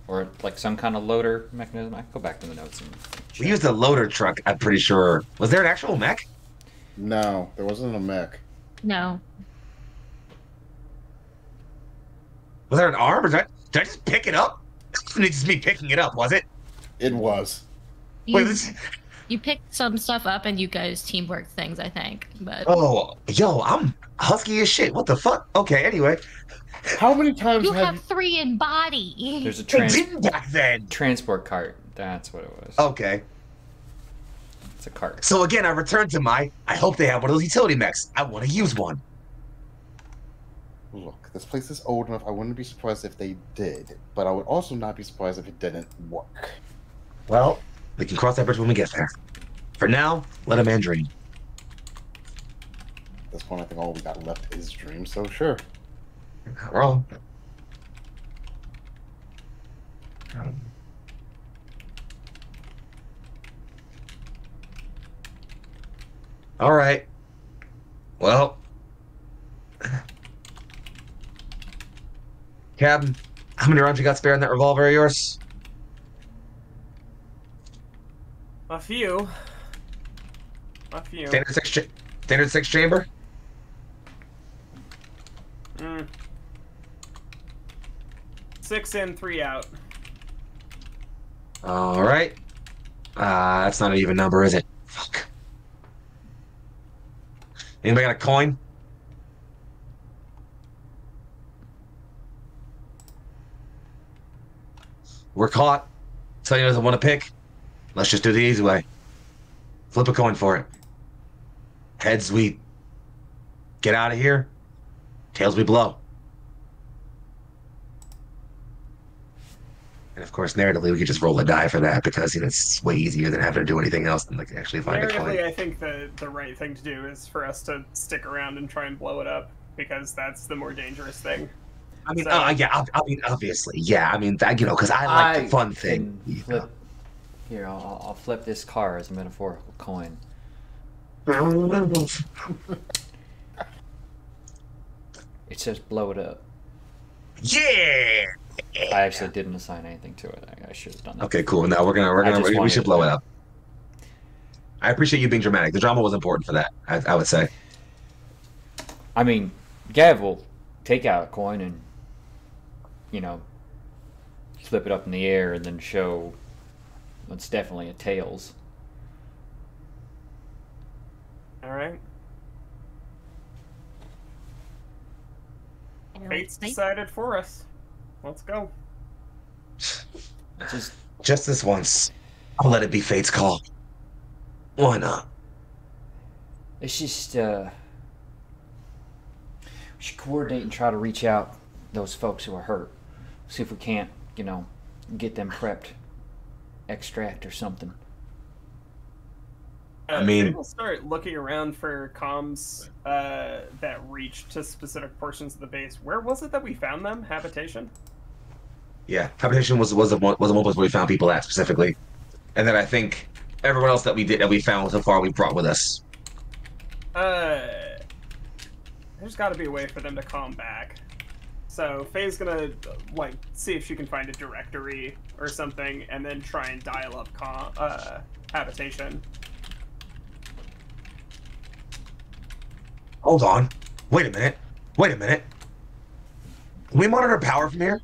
Or like some kind of loader mechanism? I can go back to the notes and check. We used a loader truck, I'm pretty sure. Was there an actual mech? No, there wasn't a mech. No, Was there an arm? Or did I just pick it up? It wasn't just me picking it up, was it? It was. you, Wait, this... you picked some stuff up and you guys teamwork things, I think. But Oh, yo, I'm husky as shit. What the fuck? Okay, anyway. How many times you have have 3 in body. There's a They didn't back then. transport cart. That's what it was. Okay. It's a cart. So again, I returned to my, I hope they have one of those utility mechs. I want to use one. Look, this place is old enough. I wouldn't be surprised if they did, but I would also not be surprised if it didn't work. Well, we can cross that bridge when we get there. For now, let a man dream. At this point, I think all we got left is dreams, so sure. Not wrong. All right. Well, Captain, how many rounds you got spare in that revolver of yours? A few. A few. Standard six chamber? 6 in, 3 out. All right. That's not an even number, is it? Fuck. Anybody got a coin? We're caught. Someone doesn't want to pick. Let's just do the easy way. Flip a coin for it. Heads, we get out of here. Tails, we blow. And of course, narratively, we could just roll a die for that because it's way easier than having to do anything else than like actually find a coin. Narratively, I think the right thing to do is for us to stick around and try and blow it up because that's the more dangerous thing. I mean, So- I mean, obviously, yeah. I mean, because I like the fun thing. Can flip. Here, I'll flip this car as a metaphorical coin. It says blow it up. Yeah. I actually didn't assign anything to it. I should have done that. Okay, cool. Now we should blow it up. I appreciate you being dramatic. The drama was important for that. I would say. I mean, Gav will take out a coin and, flip it up in the air and then show it's definitely a tails. All right. Fate's decided for us. Let's go. Just this once. I'll let it be fate's call. Why not? It's just, we should coordinate and try to reach out those folks who are hurt. See if we can't, get them prepped. Extract or something. I mean, we'll start looking around for comms that reach to specific portions of the base. Where was it that we found them? Habitation? Yeah, habitation was the one place where we found people at specifically, and then I think everyone else that we found so far we brought with us. There's got to be a way for them to calm back. So Faye's gonna see if she can find a directory or something, and then try and dial up habitation. Hold on. Wait a minute. Can we monitor power from here?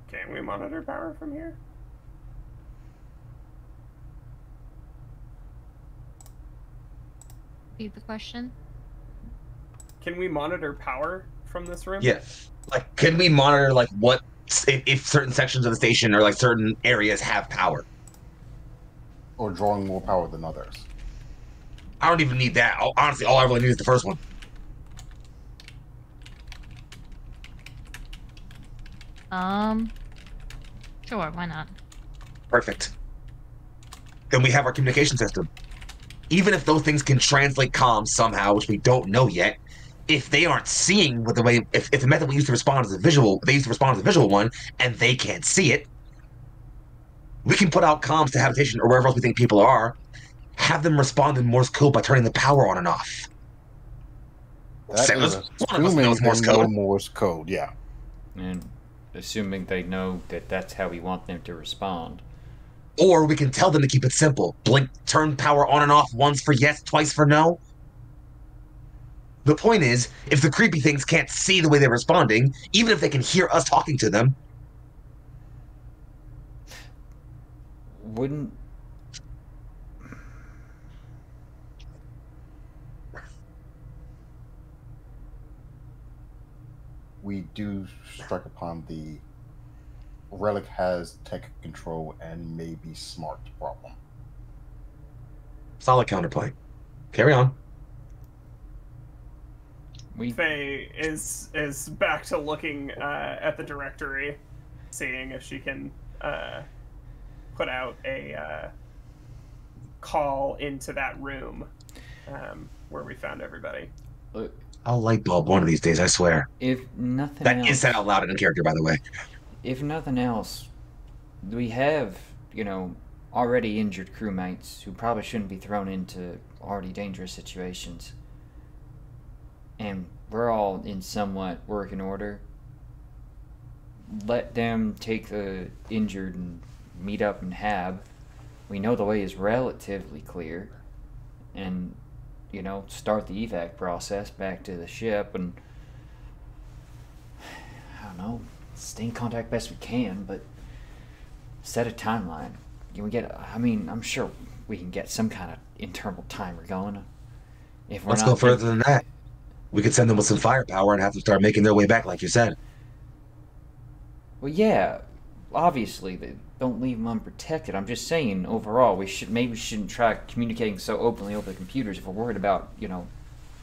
Can we monitor power from here? Repeat the question. Can we monitor power from this room? Yeah. Can we monitor what if certain sections of the station or certain areas have power? Or drawing more power than others. I don't even need that. Honestly, all I really need is the first one. Sure, why not? Perfect. Then we have our communication system. Even if those things can translate comms somehow, which we don't know yet, if they aren't seeing with the way, if the method we use to respond is a visual, they use to respond as a visual one, and they can't see it, we can put out comms to habitation or wherever else we think people are, have them respond in Morse code by turning the power on and off. That is assuming they know Morse code, yeah. And assuming they know that that's how we want them to respond. Or we can tell them to keep it simple. Blink, turn power on and off once for yes, twice for no. The point is, if the creepy things can't see the way they're responding, even if they can hear us talking to them... Wouldn't... We do strike upon the relic has tech control and maybe smart problem. Solid counterplay. Carry on. Faye is back to looking at the directory, seeing if she can put out a call into that room where we found everybody. I'll light bulb one of these days, I swear. If nothing That else... is said out loud in character, by the way. If nothing else, we have, already injured crewmates who probably shouldn't be thrown into already dangerous situations. And we're all in somewhat working order. Let them take the injured and meet up in Hab. We know the way is relatively clear. And, start the evac process back to the ship and... I don't know, stay in contact best we can, but set a timeline. Can we get... I'm sure we can get some kind of internal timer going. If we're Let's go further than that. We could send them with some firepower and have them start making their way back, like you said. Well, yeah, obviously, they don't leave them unprotected. I'm just saying, overall, we shouldn't try communicating so openly over the computers if we're worried about,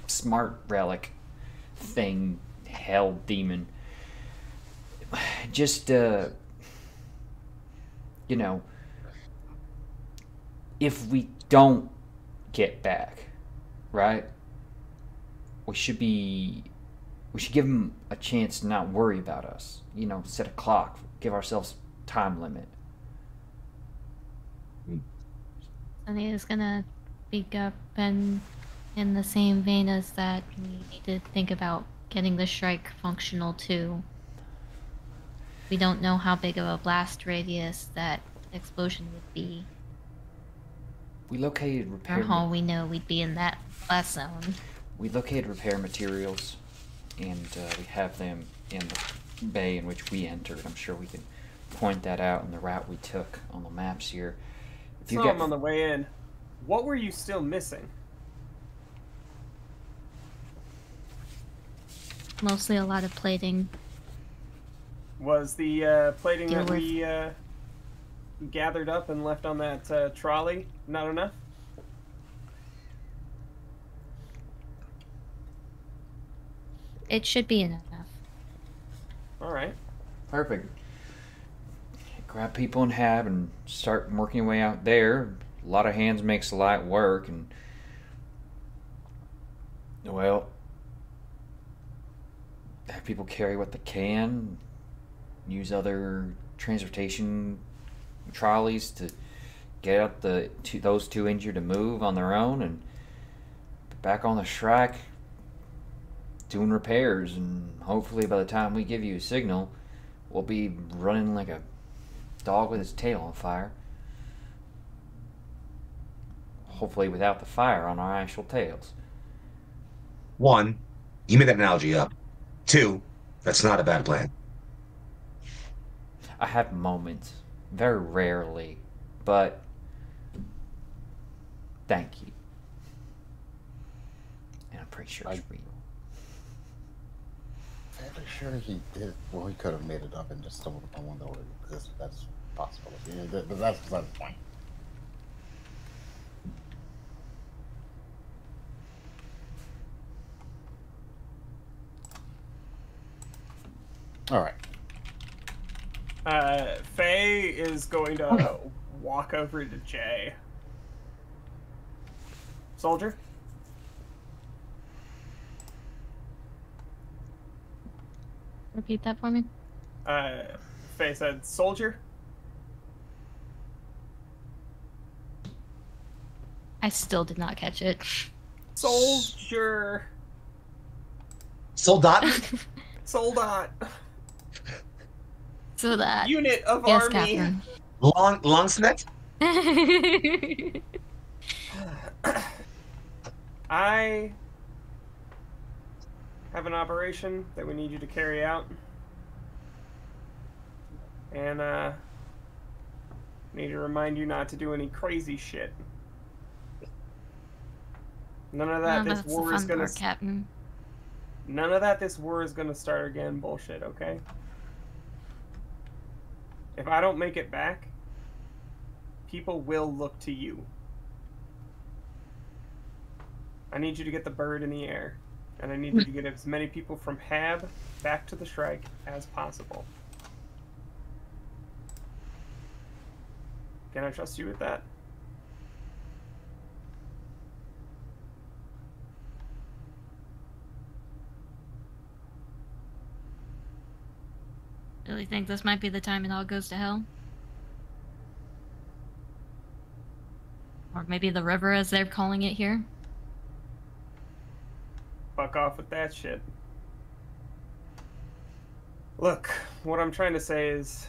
smart relic thing, hell demon. just, you know, if we don't get back, right? We should give them a chance to not worry about us. You know, set a clock, give ourselves time limit. Sunny is gonna speak up, and in the same vein as that, we need to think about getting the strike functional too. We don't know how big of a blast radius that explosion would be. We located For repair. all we know, we'd be in that blast zone. We located repair materials, and we have them in the bay in which we entered. I'm sure we can point that out in the route we took on the maps here. If you Saw get him on the way in. What were you still missing? Mostly a lot of plating. Was the plating Deal that with. we gathered up and left on that trolley not enough? It should be enough. All right. Perfect. Grab people in Hab and start working your way out there. A lot of hands makes light work, and well, have people carry what they can. Use other transportation trolleys to get up those two injured to move on their own, and back on the strike doing repairs, and hopefully by the time we give you a signal, we'll be running like a dog with his tail on fire. Hopefully without the fire on our actual tails. 1, you made that analogy up. 2, that's not a bad plan. I have moments, very rarely, but thank you. And I'm pretty sure it's real. Fairly sure he did. Well, he could have made it up and just stumbled upon one that would exist. That's possible. Yeah, but that's beside the point. All right. Faye is going to walk over to Jay. Soldier? Repeat that for me. Faye said, soldier? I still did not catch it. Soldier. Soldat? Soldat. So that. Unit of Yes, army. Captain. Longsnet? I have an operation that we need you to carry out. And, need to remind you not to do any crazy shit. None of that Oh, this that's the war is fun gonna... part, Captain. None of that this war is gonna start again bullshit, okay? If I don't make it back, people will look to you. I need you to get the bird in the air. And I need you to get as many people from Hab back to the strike as possible. Can I trust you with that? Really think this might be the time it all goes to hell? Or maybe the river, as they're calling it here? Fuck off with that shit. Look, what I'm trying to say is...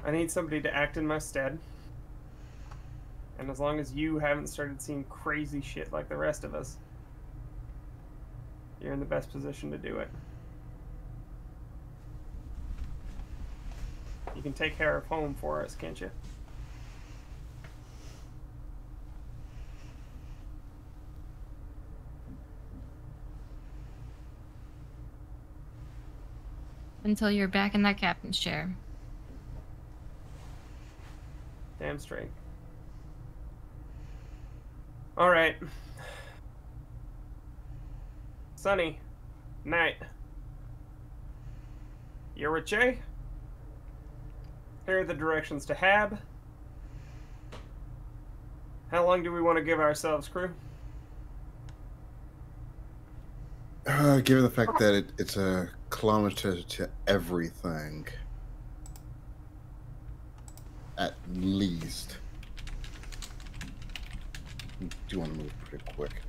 I need somebody to act in my stead. And as long as you haven't started seeing crazy shit like the rest of us, you're in the best position to do it. You can take care of home for us, can't you? Until you're back in that captain's chair. Damn straight. All right. Sunny, Night. You're with Jay? Here are the directions to Hab. How long do we want to give ourselves, crew? Given the fact that it's a kilometer to everything, at least. I do want to move pretty quick.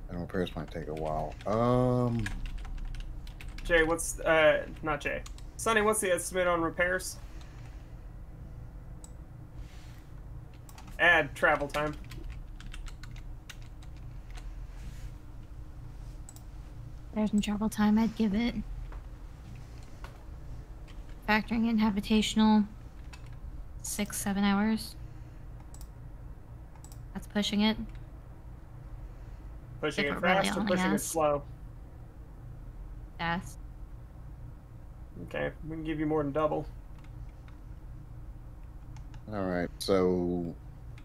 And repairs might take a while. Jay, what's not Jay. Sonny, what's the estimate on repairs? Add travel time. There's some travel time. I'd give it. Factoring in habitational, 6-7 hours. That's pushing it. Pushing If it we're really fast or on pushing it gas. slow? Fast. Okay, we can give you more than double. All right, so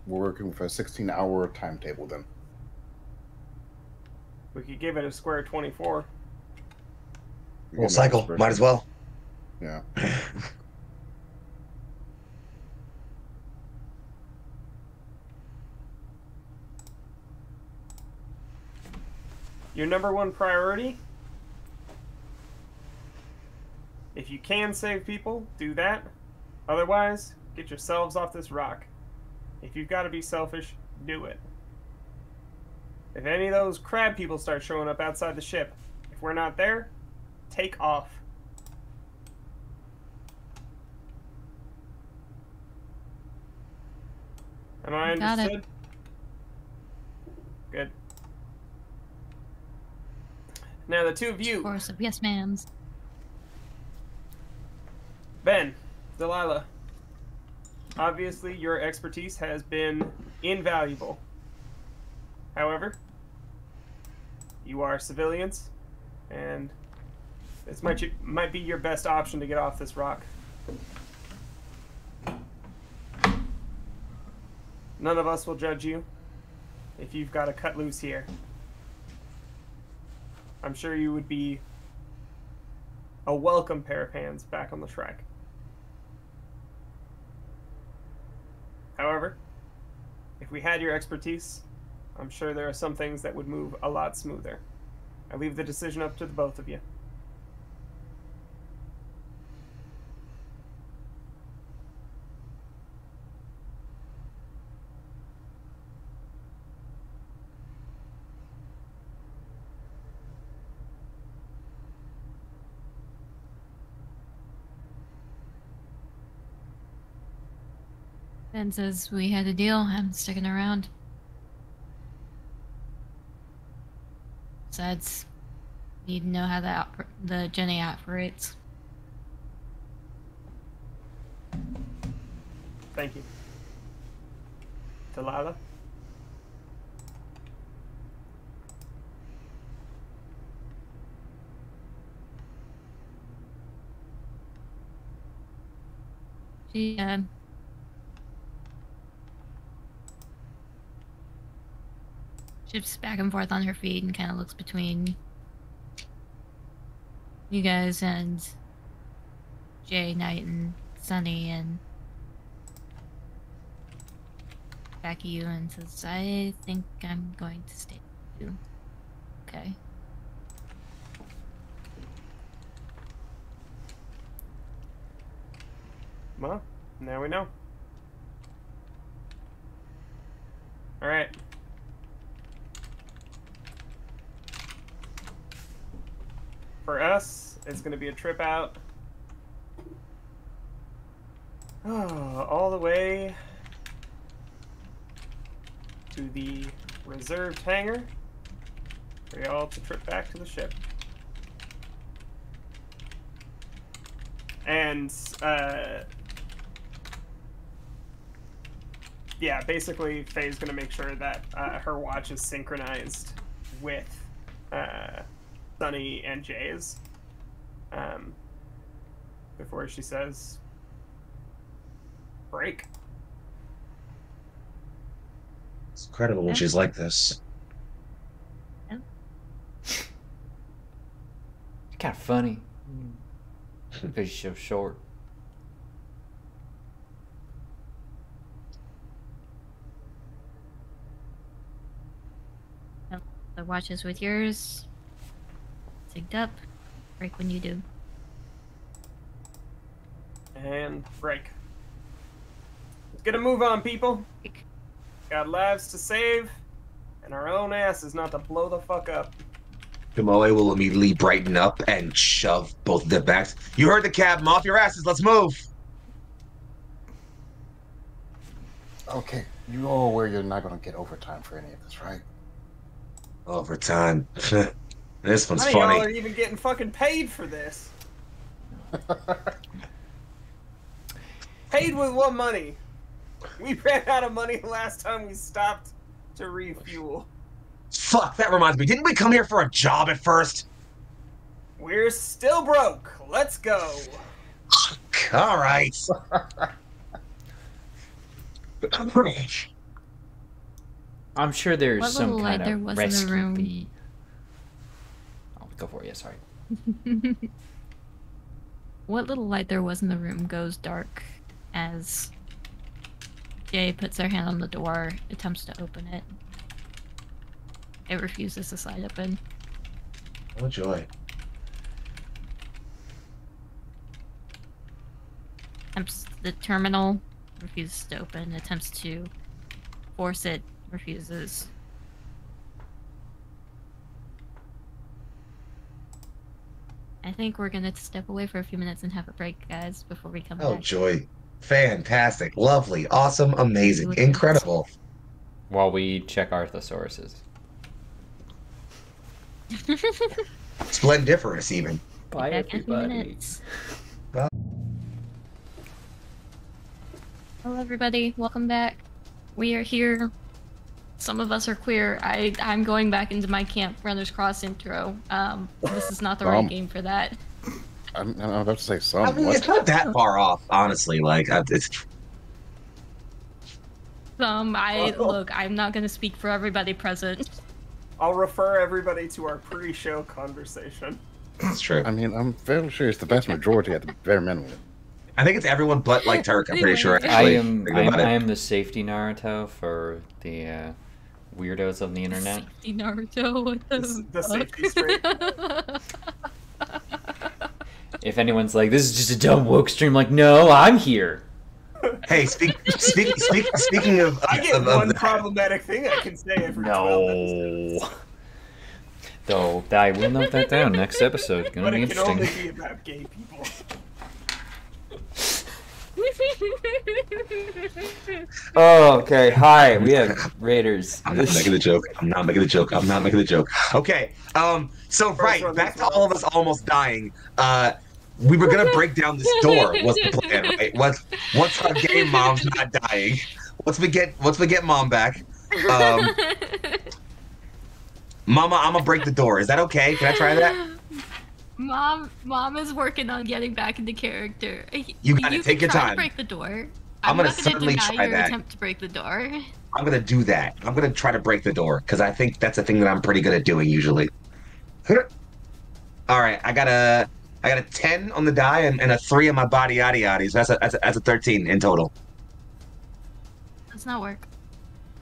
we're working with a 16-hour timetable then. We could give it a square 24. Full cycle. Might as well. Yeah. Your number one priority? If you can save people, do that. Otherwise, get yourselves off this rock. If you've got to be selfish, do it. If any of those crab people start showing up outside the ship, if we're not there, take off. Am I Got it. understood? Good. Now the two of you, Course of yes, ma'ams. Ben, Delilah, obviously your expertise has been invaluable. However, you are civilians, and this might be your best option to get off this rock. None of us will judge you if you've got to cut loose here. I'm sure you would be a welcome pair of hands back on the track. However, if we had your expertise, I'm sure there are some things that would move a lot smoother. I leave the decision up to the both of you. Ben says we had a deal. I'm sticking around. Besides, need to know how the Jenny operates. Thank you. Delilah? She shifts back and forth on her feet and kind of looks between you guys and Jay, Knight, and Sunny, and back at you and says, I think I'm going to stay with you. Okay. Well, now we know. Alright. For us, it's going to be a trip out all the way to the reserved hangar for y'all to trip back to the ship. And, yeah, basically, Faye's going to make sure that her watch is synchronized with Sunny and Jay's before she says break. It's incredible when she's like this. It's kind of funny because she's so short. The watch is with yours. Synced up. Break when you do. And break. Let's get a move on, people. Got lives to save, and our own asses not to blow the fuck up. Tomoe will immediately brighten up and shove both of them back. You heard the captain. Off your asses. Let's move. Okay, you all aware you're not going to get overtime for any of this, right? Overtime. This one's None of y'all are funny. even getting fucking paid for this. Paid with what money? We ran out of money last time we stopped to refuel. Fuck, that reminds me. Didn't we come here for a job at first? We're still broke. Let's go. All right. I'm sure there's What some little light kind there of was in the rescue room? fee. Oh, go for it. Yeah, sorry. What little light there was in the room goes dark as Jay puts her hand on the door, attempts to open it. It refuses to slide open. Oh, joy. Attempts the terminal, refuses to open. Attempts to force it, refuses. I think we're gonna step away for a few minutes and have a break, guys, before we come Oh, back. joy. Fantastic. Lovely. Awesome. Amazing. Incredible. While we check our thesauruses. Splendiferous, even. Bye, Back in a few everybody. minutes. Bye. Hello, everybody. Welcome back. We are here. Some of us are queer. I'm going back into my Camp Runners Cross intro. This is not the right game for that. I'm about to say some. I mean, it's not that far off, honestly. Like, it's Look, I'm not gonna speak for everybody present. I'll refer everybody to our pre-show conversation. true. I mean, I'm fairly sure it's the vast majority at the bare minimum. I think it's everyone but like Turk. I'm pretty sure. Anyway. I Actually, am Think about it. I am the safety Naruto for the weirdos of the internet. Safety Naruto, what The safety straight. If anyone's like, this is just a dumb woke stream, like, no, I'm here. Hey, speaking of, I get of one that, problematic thing I can say every 12 episodes. No. Though I will note that down. Next episode, gonna But be it can interesting. only be about gay people. Oh, okay. Hi, we have Raiders. I'm not making the joke. I'm not making the joke. I'm not making the joke. Okay. So right, one, back this to all of us almost dying. We were gonna break down this door. Was the plan, right? Once our gay mom's not dying. Once we get mom back. Mama, I'm gonna break the door. Is that okay? Can I try that? Mom is working on getting back into character. You got it. Take your try time. To break the door. I'm gonna not gonna certainly deny try your that. attempt to break the door. I'm gonna do that. I'm gonna try to break the door because I think that's a thing that I'm pretty good at doing usually. All right, I got a 10 on the die and a 3 on my body yada yada. So that's a 13 in total. Does not work.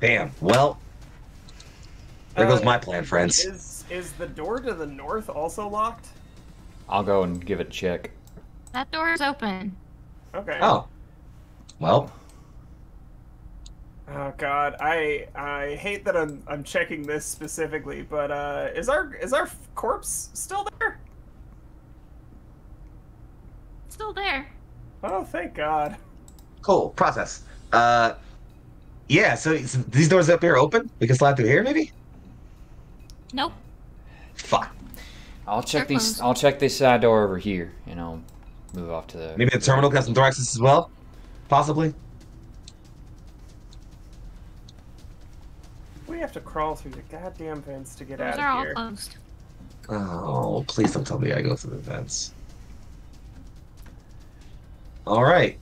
Damn. Well, there goes my plan, friends. Is the door to the north also locked? I'll go and give it a check. That door is open. Okay. Oh. Well, Oh god, I hate that I'm checking this specifically, but is our corpse still there? Still there. Oh, thank God. cool. Process. Yeah. So these doors up here open. We can slide through here, maybe. Nope. Fuck. I'll check They're these. closed. I'll check this side door over here, and I'll move off to the. Maybe the terminal has some door access as well. Possibly. We have to crawl through the goddamn vents to get Those out are of all here. closed. Oh, please don't tell me I go through the vents. All right.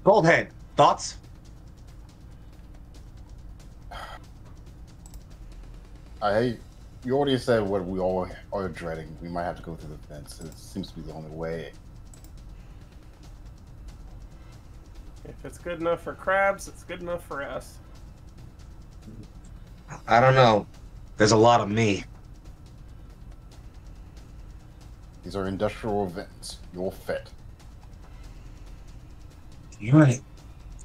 Goldhead, thoughts? You already said what we all are dreading. We might have to go through the fence. It seems to be the only way. If it's good enough for crabs, it's good enough for us. I don't know. There's a lot of me. These are industrial vents. You'll fit. You're right.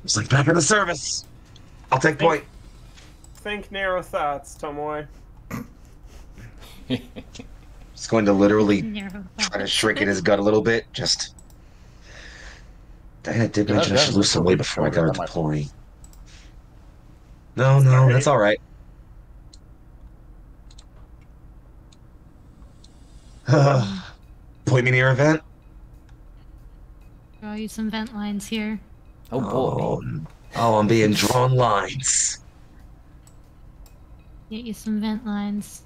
It's like back in the service. I'll take point. Think narrow thoughts, Tomoe. Just going to literally try to shrink in his gut a little bit. Just. Diana did mention I should lose some weight before I got to deploy. No, that's all right. Point me near a vent. Draw you some vent lines here. Oh boy. Oh, I'm being drawn lines. Get you some vent lines.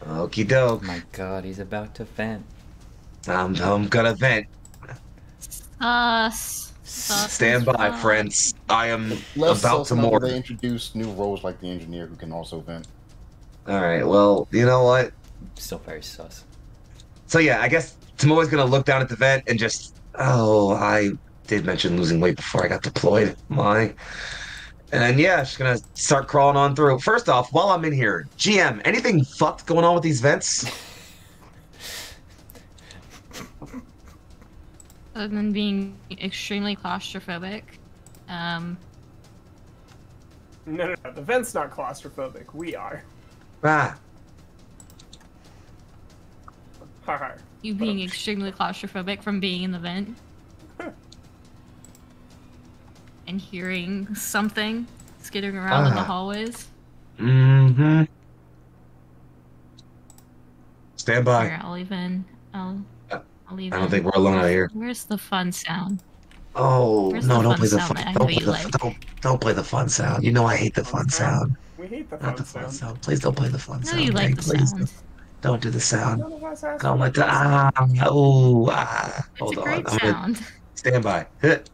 Okie doke. Oh my god, he's about to vent. I'm gonna vent. Stand by, friends. I am about to mortar. They introduce new roles like the engineer who can also vent. Alright, well, you know what? Still very sus. So yeah, I guess Tomoe's gonna look down at the vent and just... Oh, I did mention losing weight before I got deployed. And yeah, she's gonna start crawling on through. First off, while I'm in here, GM, anything fucked going on with these vents? Other than being extremely claustrophobic. No, the vent's not claustrophobic. We are. Ah. Haha. You being extremely claustrophobic from being in the vent. And hearing something skittering around in the hallways. Mm-hmm. Stand by. Here, I'll even... I'll I don't think we're alone out here. Where's the fun sound? Oh, Where's no, the don't fun play the sound fun. that I Don't know play you the like? don't play the fun sound. You know I hate the fun sound. We hate the Not fun the fun sound. sound. Please don't play the fun No, sound. you like Greg, the please sound. don't do the sound. None of us asked Don't for let the the It's Hold a on. great I'm sound. gonna stand by. Hit.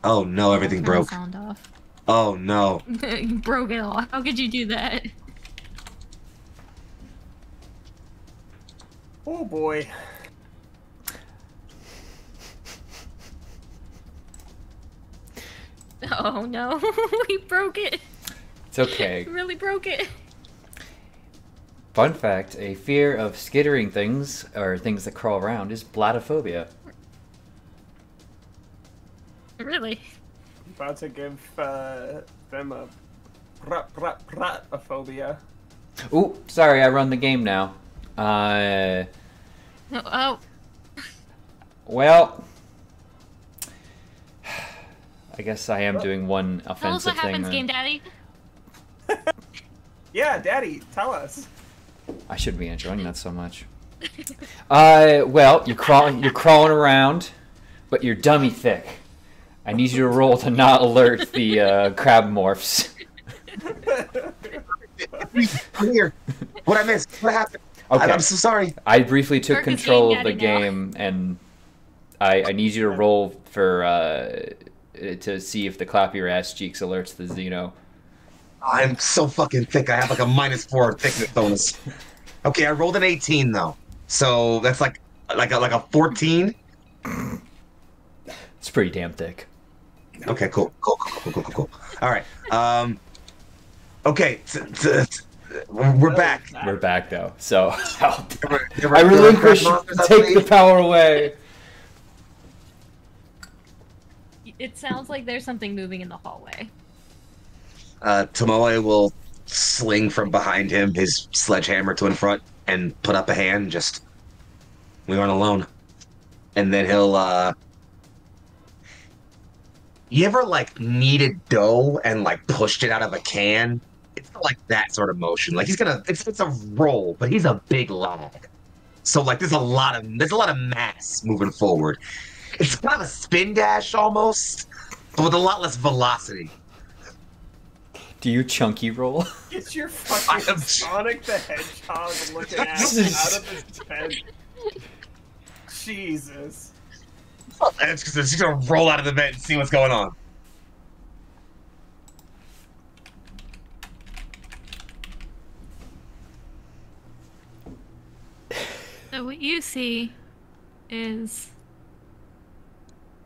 Oh no, everything Turn the broke. sound off. Oh no. You broke it all. How could you do that? Oh boy. Oh no, he broke it. It's okay. He really broke it. Fun fact, a fear of skittering things, or things that crawl around, is bladophobia. Really? About to give them a phobia. Ooh, sorry, I run the game now. Oh. Well, I guess I am doing one Tell us offensive what happens, thing. Game Daddy. Yeah, Daddy, tell us. I shouldn't be enjoying that so much. Well, you're crawling around, but you're dummy thick. I need you to roll to not alert the crab morphs. I'm here. What I missed? What happened? Okay. I'm so sorry. I briefly took Kirk is control Game of the Daddy now. game, and I need you to roll for to see if the clap your ass cheeks alerts the Xeno. I'm so fucking thick. I have like a -4 thickness bonus. Okay, I rolled an 18 though, so that's like a 14. It's pretty damn thick. Okay, cool. All right. Okay, we're back. We're back though, so There were I relinquish. monsters, I Take believe. the power away. It sounds like there's something moving in the hallway. Tomoe will sling from behind him his sledgehammer to in front and put up a hand. Just, we aren't alone. And then he'll, you ever like kneaded dough and like pushed it out of a can? It's like that sort of motion. Like it's a roll, but he's a big lad. So like there's a lot of mass moving forward. It's kind of a spin dash almost, but with a lot less velocity. Do you chunky roll? Get your fucking Sonic the Hedgehog looking ass out of his bed. Jesus. And it's just gonna roll out of the vent and see what's going on. So what you see is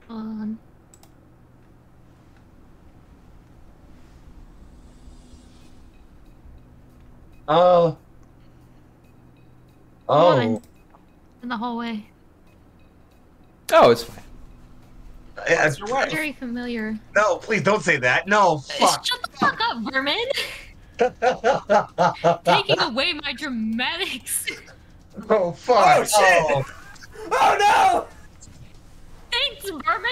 on Oh. woman in the hallway. Oh, it's fine. That's your wife. Very familiar. No, please don't say that. No, fuck. Shut the fuck up, Vermin! Taking away my dramatics. Oh, fuck. Oh, shit! Oh, no! Thanks, Vermin!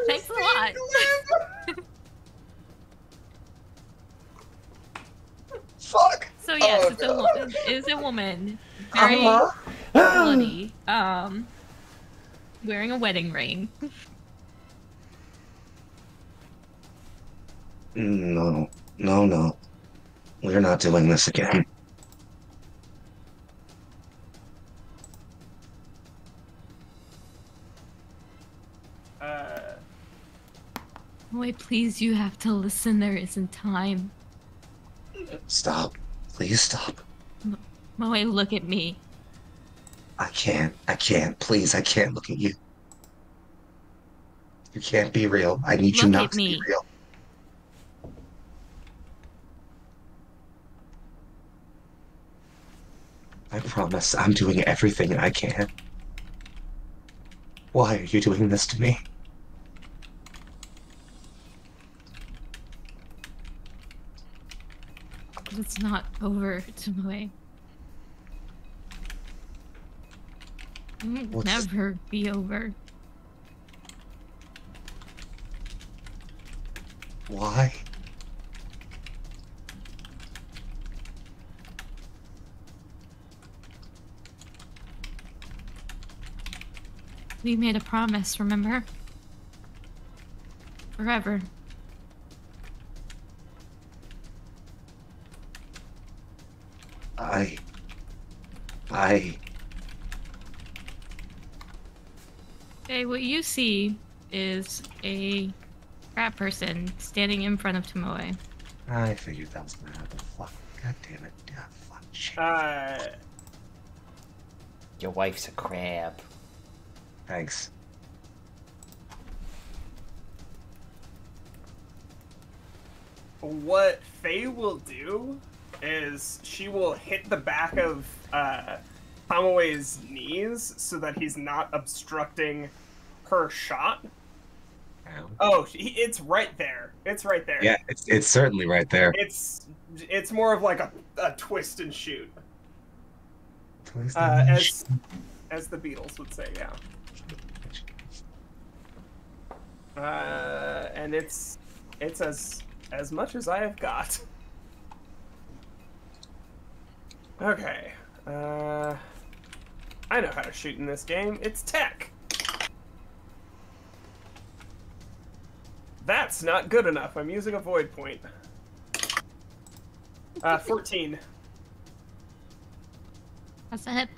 Thanks a lot. Fuck. So yes, Oh, it's no. it's a woman. Very bloody. Wearing a wedding ring. No. No. We're not doing this again. Wait, please, you have to listen. There isn't time. Stop. Please stop. Moe, look at me. I can't. Please, I can't look at you. You can't be real. I need you Look not at to be me. real. I promise I'm doing everything I can. Why are you doing this to me? It's not over, Tomoe. It will What's- never be over. Why? We made a promise, remember? Forever. Okay, what you see is a crab person standing in front of Tomoe. I figured that was gonna happen. Fuck. God damn it. Ah, fuck. Shit. Your wife's a crab. Thanks. What Faye will do is she will hit the back of Tomoe's knees so that he's not obstructing her shot. Ow. Oh, it's right there. It's right there. Yeah, it's certainly right there. It's more of like a twist and shoot, Twist as the Beatles would say, yeah. And it's as much as I have got. Okay. I know how to shoot in this game. It's tech. That's not good enough. I'm using a void point. 14. That's a hit.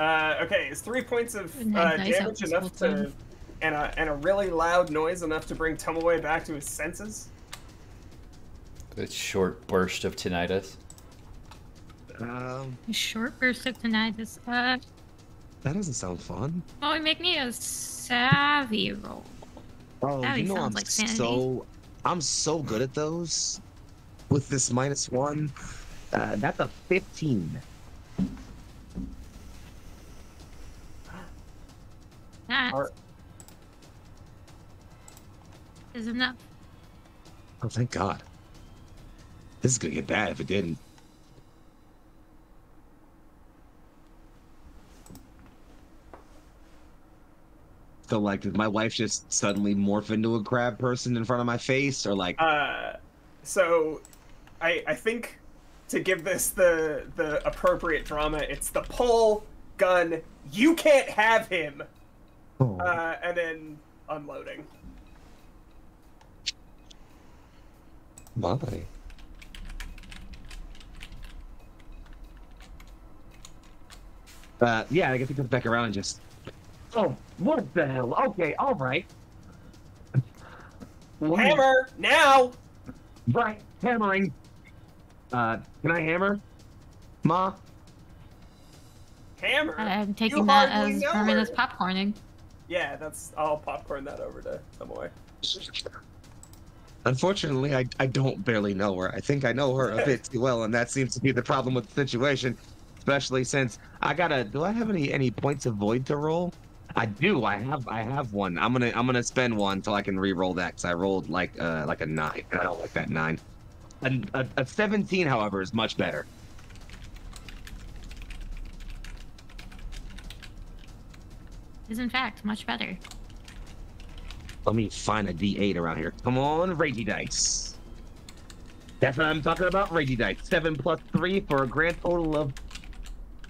Okay, is 3 points of Nice damage enough to, and a really loud noise enough to bring Tomoe back to his senses? A short burst of tinnitus. A short burst of tinnitus. That doesn't sound fun. Oh, make me a savvy roll. Oh, Savvy you know sounds I'm like sanity. I'm so good at those. With this -1, that's a 15. That Are- is enough. Oh, thank God. This is gonna get bad if it didn't. So, like, did my wife just suddenly morph into a crab person in front of my face, or like? So, I think to give this the appropriate drama, it's the pull gun. You can't have him. Oh. And then unloading. My. Yeah, I guess he comes back around and just. Oh, what the hell? Okay, all right. Hammer now. Right, hammering. Can I hammer, Ma? Hammer. I'm taking You that hardly as know Herman her. is popcorning. Yeah, I'll popcorn that over to Tomoe. Unfortunately, I don't barely know her. I think I know her a bit too well, and that seems to be the problem with the situation. Especially since do I have any points of void to roll? I do. I have one. I'm gonna spend one till I can re-roll that because I rolled like a 9. I don't like that 9. A 17, however, is much better. Is in fact much better. Let me find a D8 around here. Come on, Ragey Dice. That's what I'm talking about, Ragey Dice. 7 plus 3 for a grand total of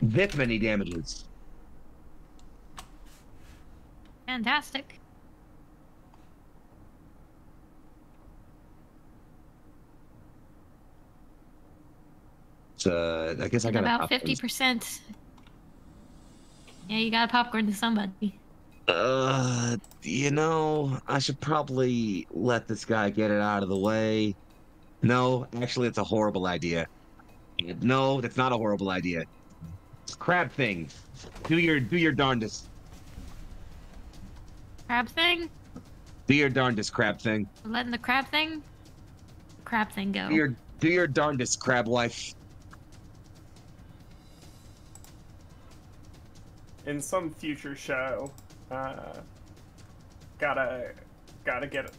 this many damages. Fantastic. I guess I And got about 50%. Yeah, you got a popcorn to somebody. I should probably let this guy get it out of the way. No, actually, it's a horrible idea. No, that's not a horrible idea. Crab thing. Do your darndest. Crab thing? Do your darndest, crab thing. We're letting the crab thing go. Do your darndest, crab wife. In some future show, gotta get a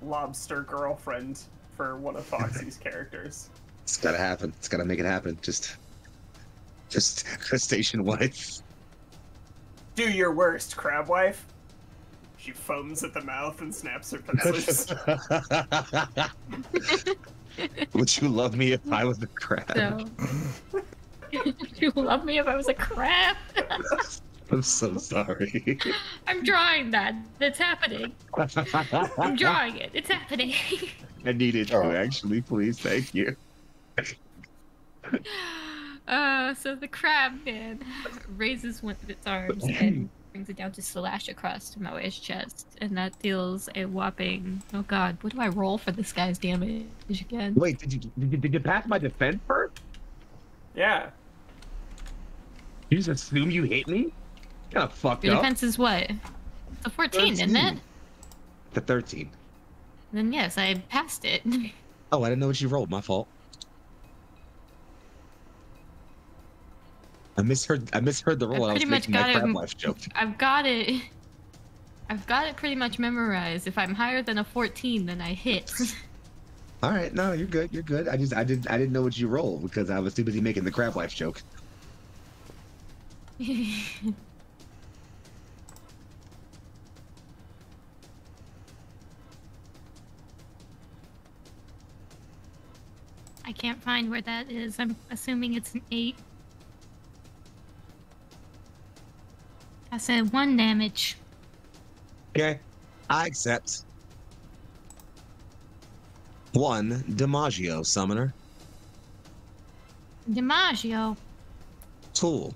lobster girlfriend for one of Foxy's characters. It's gotta happen. It's gotta make it happen. Just crustacean wife. Do your worst, crab wife. She foams at the mouth and snaps her pincers. Would you love me if I was a crab? So, would you love me if I was a crab? I'm so sorry. I'm drawing that. It's happening. I'm drawing it. It's happening. I needed to, actually. Please, thank you. So the crab man raises one of its arms and brings it down to slash across Tomoe's chest, and that deals a whopping. Oh God, what do I roll for this guy's damage again? Wait, did you pass my defense first? Yeah. You just assume you hit me? Kind of fucked Your up. defense is what? It's a 14, isn't it? The 13. Then yes, I passed it. Oh, I didn't know what you rolled. My fault. I misheard the roll. I was making my crab life joke. I've got it pretty much memorized. If I'm higher than a 14, then I hit. All right, no, you're good. You're good. I didn't know what you rolled because I was too busy making the crab life joke. I can't find where that is. I'm assuming it's an 8. I said 1 damage. Okay, I accept. 1 DiMaggio, summoner. DiMaggio. Tool.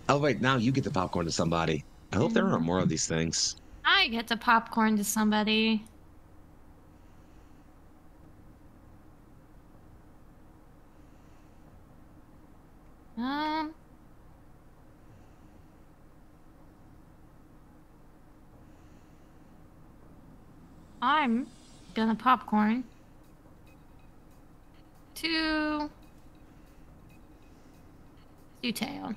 Oh wait, now you get the popcorn to somebody. I hope there are more of these things. I get to popcorn to somebody. I'm gonna popcorn to Tail.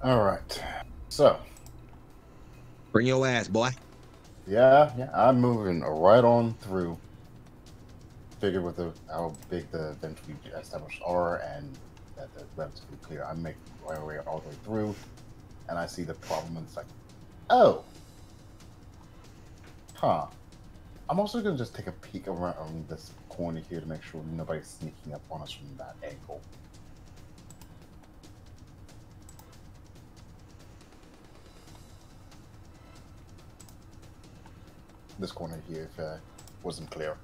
All right. So, Bring your ass, boy. yeah, I'm moving right on through. Figure with how big the vents we established are, and that the relatively clear. I'm making my way all the way through, and I see the problem, and it's like, oh, huh. I'm also gonna just take a peek around this corner here to make sure nobody's sneaking up on us from that angle. this corner here, if wasn't clear.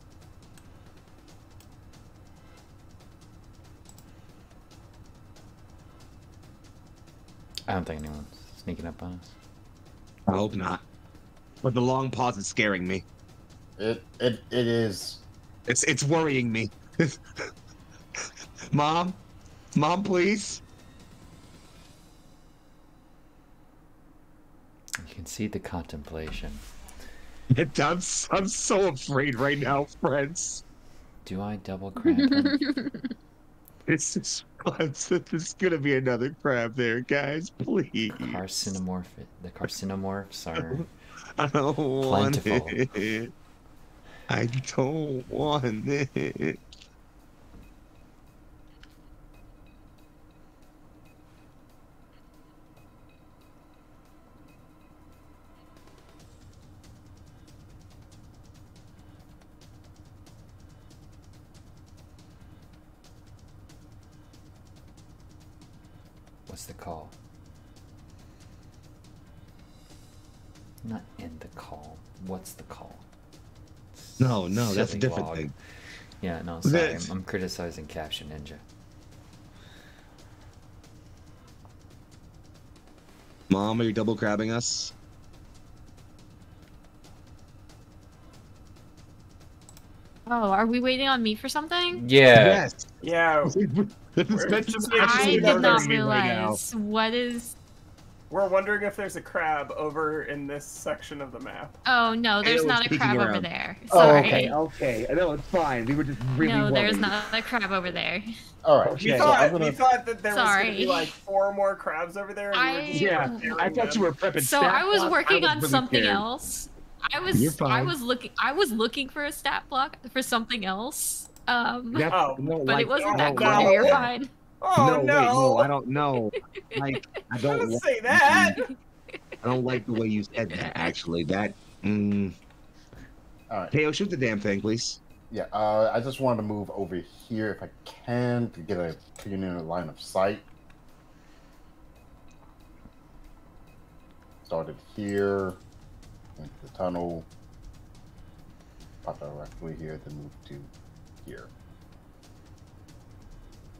I don't think anyone's sneaking up on us. I hope not. But the long pause is scaring me. It is. It's worrying me. Mom, please. You can see the contemplation. I'm so afraid right now, friends. Do I double crab him? This is gonna be another crab there, guys. Please. The carcinomorphs are I don't want plentiful. it. I don't want it. What's the call? Not in the call. What's the call? No, that's a Silly different log. thing. Yeah, no, sorry. That's- I'm criticizing Caption Ninja. Mom, are you double crabbing us? Oh, are we waiting on me for something? Yeah. Yes. Yeah, It's just I actually did not wondering realize. What is? we're wondering if there's a crab over in this section of the map. Oh no, there's Halo's not a peeking crab over around. there. Oh, Sorry. okay. No, it's fine. We were just really No, there's worried. not a crab over there. All right. Okay. We So thought I'm we gonna- thought that there was going to Sorry. be like 4 more crabs over there. And we were just Yeah, comparing I thought you them. were prepping. So stat I was blocks. working I on really something scared. else. You're I fine. was looking for a stat block for something else. That's, Oh, no, but like, it wasn't I that don't corner. like You're that. fine. Oh no, no! wait, no, I don't know. Like, I don't Don't like, say that. I don't like the way you said that. Actually, that. All right. Teo, shoot the damn thing, please. Yeah. I just wanted to move over here if I can to get a cleaner line of sight. Started here, into the tunnel, pop directly here, then move to here.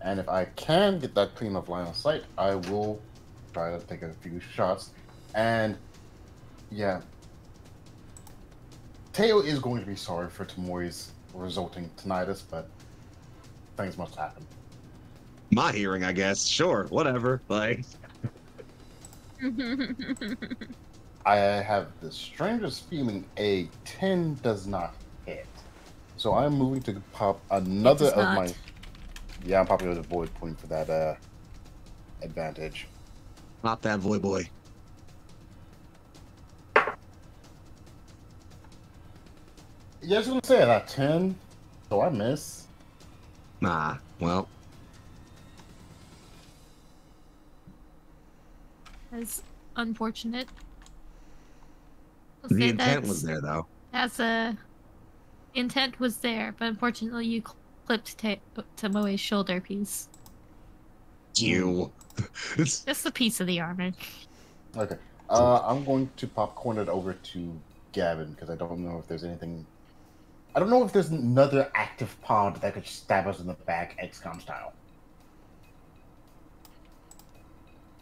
And if I can get that clean of line of sight, I will try to take a few shots. And yeah, Teo is going to be sorry for Tamori's resulting tinnitus, but things must happen. My hearing, I guess. Sure, whatever. Like, I have the strangest feeling a 10 does not hit. So I'm moving to pop another does of not. my... Yeah, I'm popping the void point for that advantage. not that void boy. Yeah, I was going to say that 10, so I miss. Nah. Well, That's unfortunate. I'll the say intent was there, though. That's a intent was there, but unfortunately you clipped Tomoe's shoulder piece. You. Just a piece of the armor. Okay. I'm going to popcorn it over to Gavin, because I don't know if there's anything... I don't know if there's another active pond that could stab us in the back, XCOM style.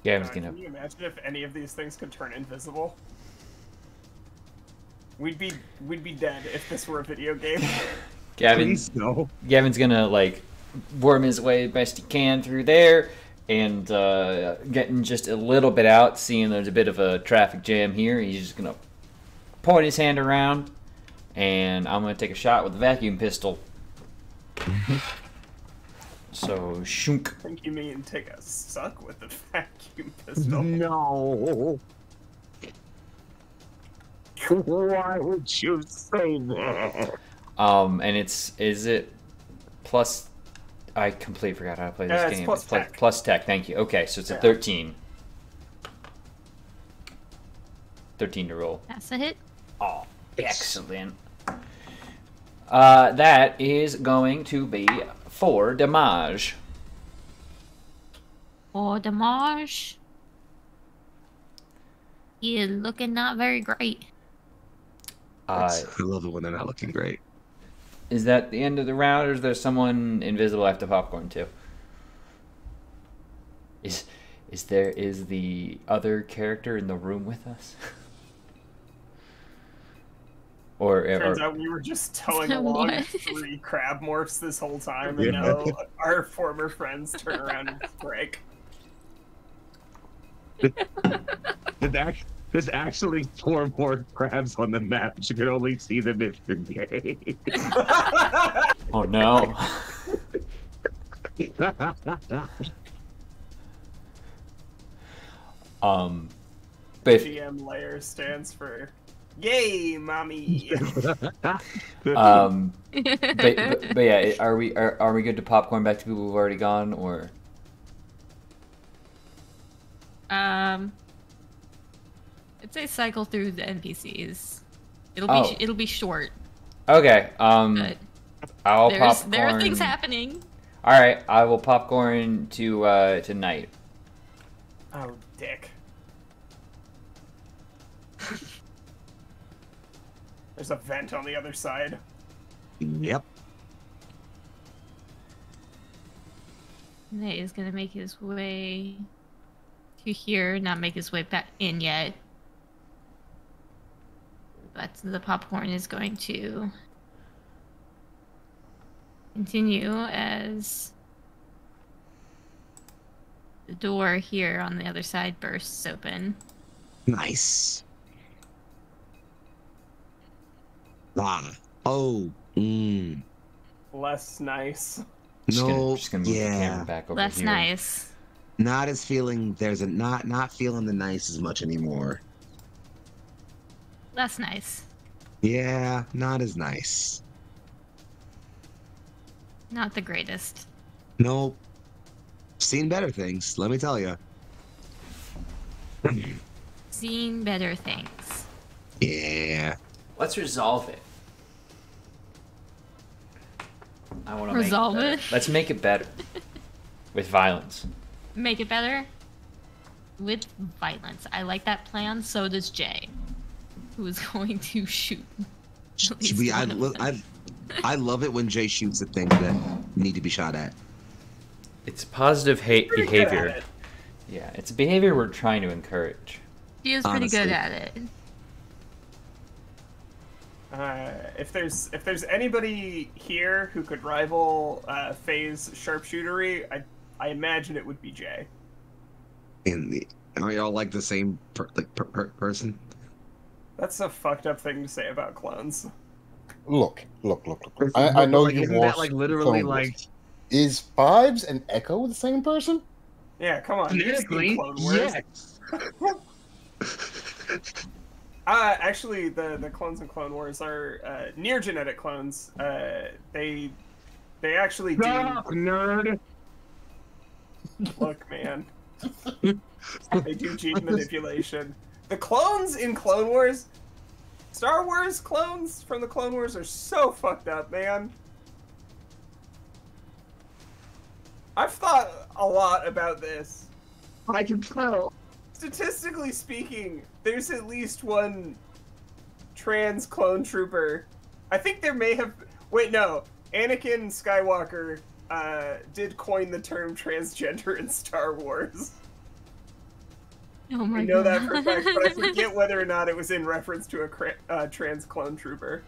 Gavin's God, gonna. Can you imagine if any of these things could turn invisible? We'd be dead if this were a video game. Gavin's no. gonna like worm his way best he can through there, and getting just a little bit out, seeing there's a bit of a traffic jam here. He's just gonna point his hand around, and I'm gonna take a shot with the vacuum pistol. So shunk. I think you mean take a suck with the vacuum pistol. No. Why would you say that? And is it plus? I completely forgot how to play this It's game. plus tech. Plus tech. Thank you. Okay, so it's a Yeah. 13. 13 to roll. That's a hit. Oh, excellent. That is going to be 4 damage. Or damage. You're looking not very great. I love it when they're not looking great. Is that the end of the round, or is there someone invisible I have to popcorn to? Is the other character in the room with us? Turns out we were just towing along What? 3 crab morphs this whole time, and now our former friends turn around and break. There's actually 4 more crabs on the map. You can only see them if you're gay. Oh no. But if, GM layer stands for Yay, mommy. but yeah, are we good to popcorn back to people who've already gone, or? I'd say cycle through the NPCs. It'll be short. Okay. But I'll popcorn. there are things happening. All right, I will popcorn to Night. Oh, dick. There's a vent on the other side. Yep. Nate is gonna make his way to here, not make his way back in yet. But the popcorn is going to continue as the door here on the other side bursts open. Nice. Ah. Oh. Mm. Less nice. No. Just gonna move the camera back over That's here. nice. Not as feeling. There's a not feeling the nice as much anymore. That's nice. Yeah, not as nice. Not the greatest. Nope. Seen better things, let me tell you. Seen better things. Yeah. Let's resolve it. I want to Resolve make it. it? Better. Let's make it better with violence. Make it better with violence. I like that plan. So does Jay, who is going to shoot. at least one of them. I love it when Jay shoots at things that need to be shot at. It's positive behavior. Yeah, it's a behavior we're trying to encourage. She is pretty good Honestly. at it. If there's anybody here who could rival Faye's sharpshootery, I imagine it would be Jay. Are y'all like the same person? That's a fucked up thing to say about clones. Look. I know Like, you isn't watched that like literally Clone Wars. like Is Vibes and Echo the same person? Yeah, come on. you've seen phonetically? Clone Wars. Yes. Actually, the clones in Clone Wars are near genetic clones. They actually do. Stop, nerd. Look, man. They do gene manipulation. The clones in Clone Wars, Star Wars clones from the Clone Wars are so fucked up, man. I've thought a lot about this. I can tell. Statistically speaking, there's at least one trans clone trooper. I think there may have... Wait, no. Anakin Skywalker did coin the term transgender in Star Wars. Oh my I know god. that for a fact, but I forget whether or not it was in reference to a trans clone trooper.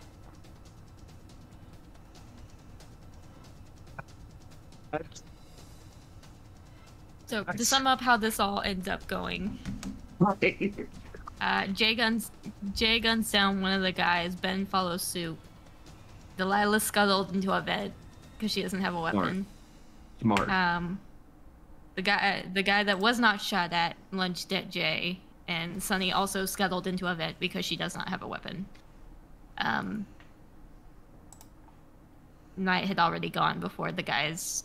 So to sum up how this all ends up going, Jay guns down one of the guys. Ben follows suit. Delilah scuttled into a bed because she doesn't have a weapon. Smart. The guy that was not shot at lunged at Jay, and Sunny also scuttled into a vet because she does not have a weapon. Knight had already gone before the guys,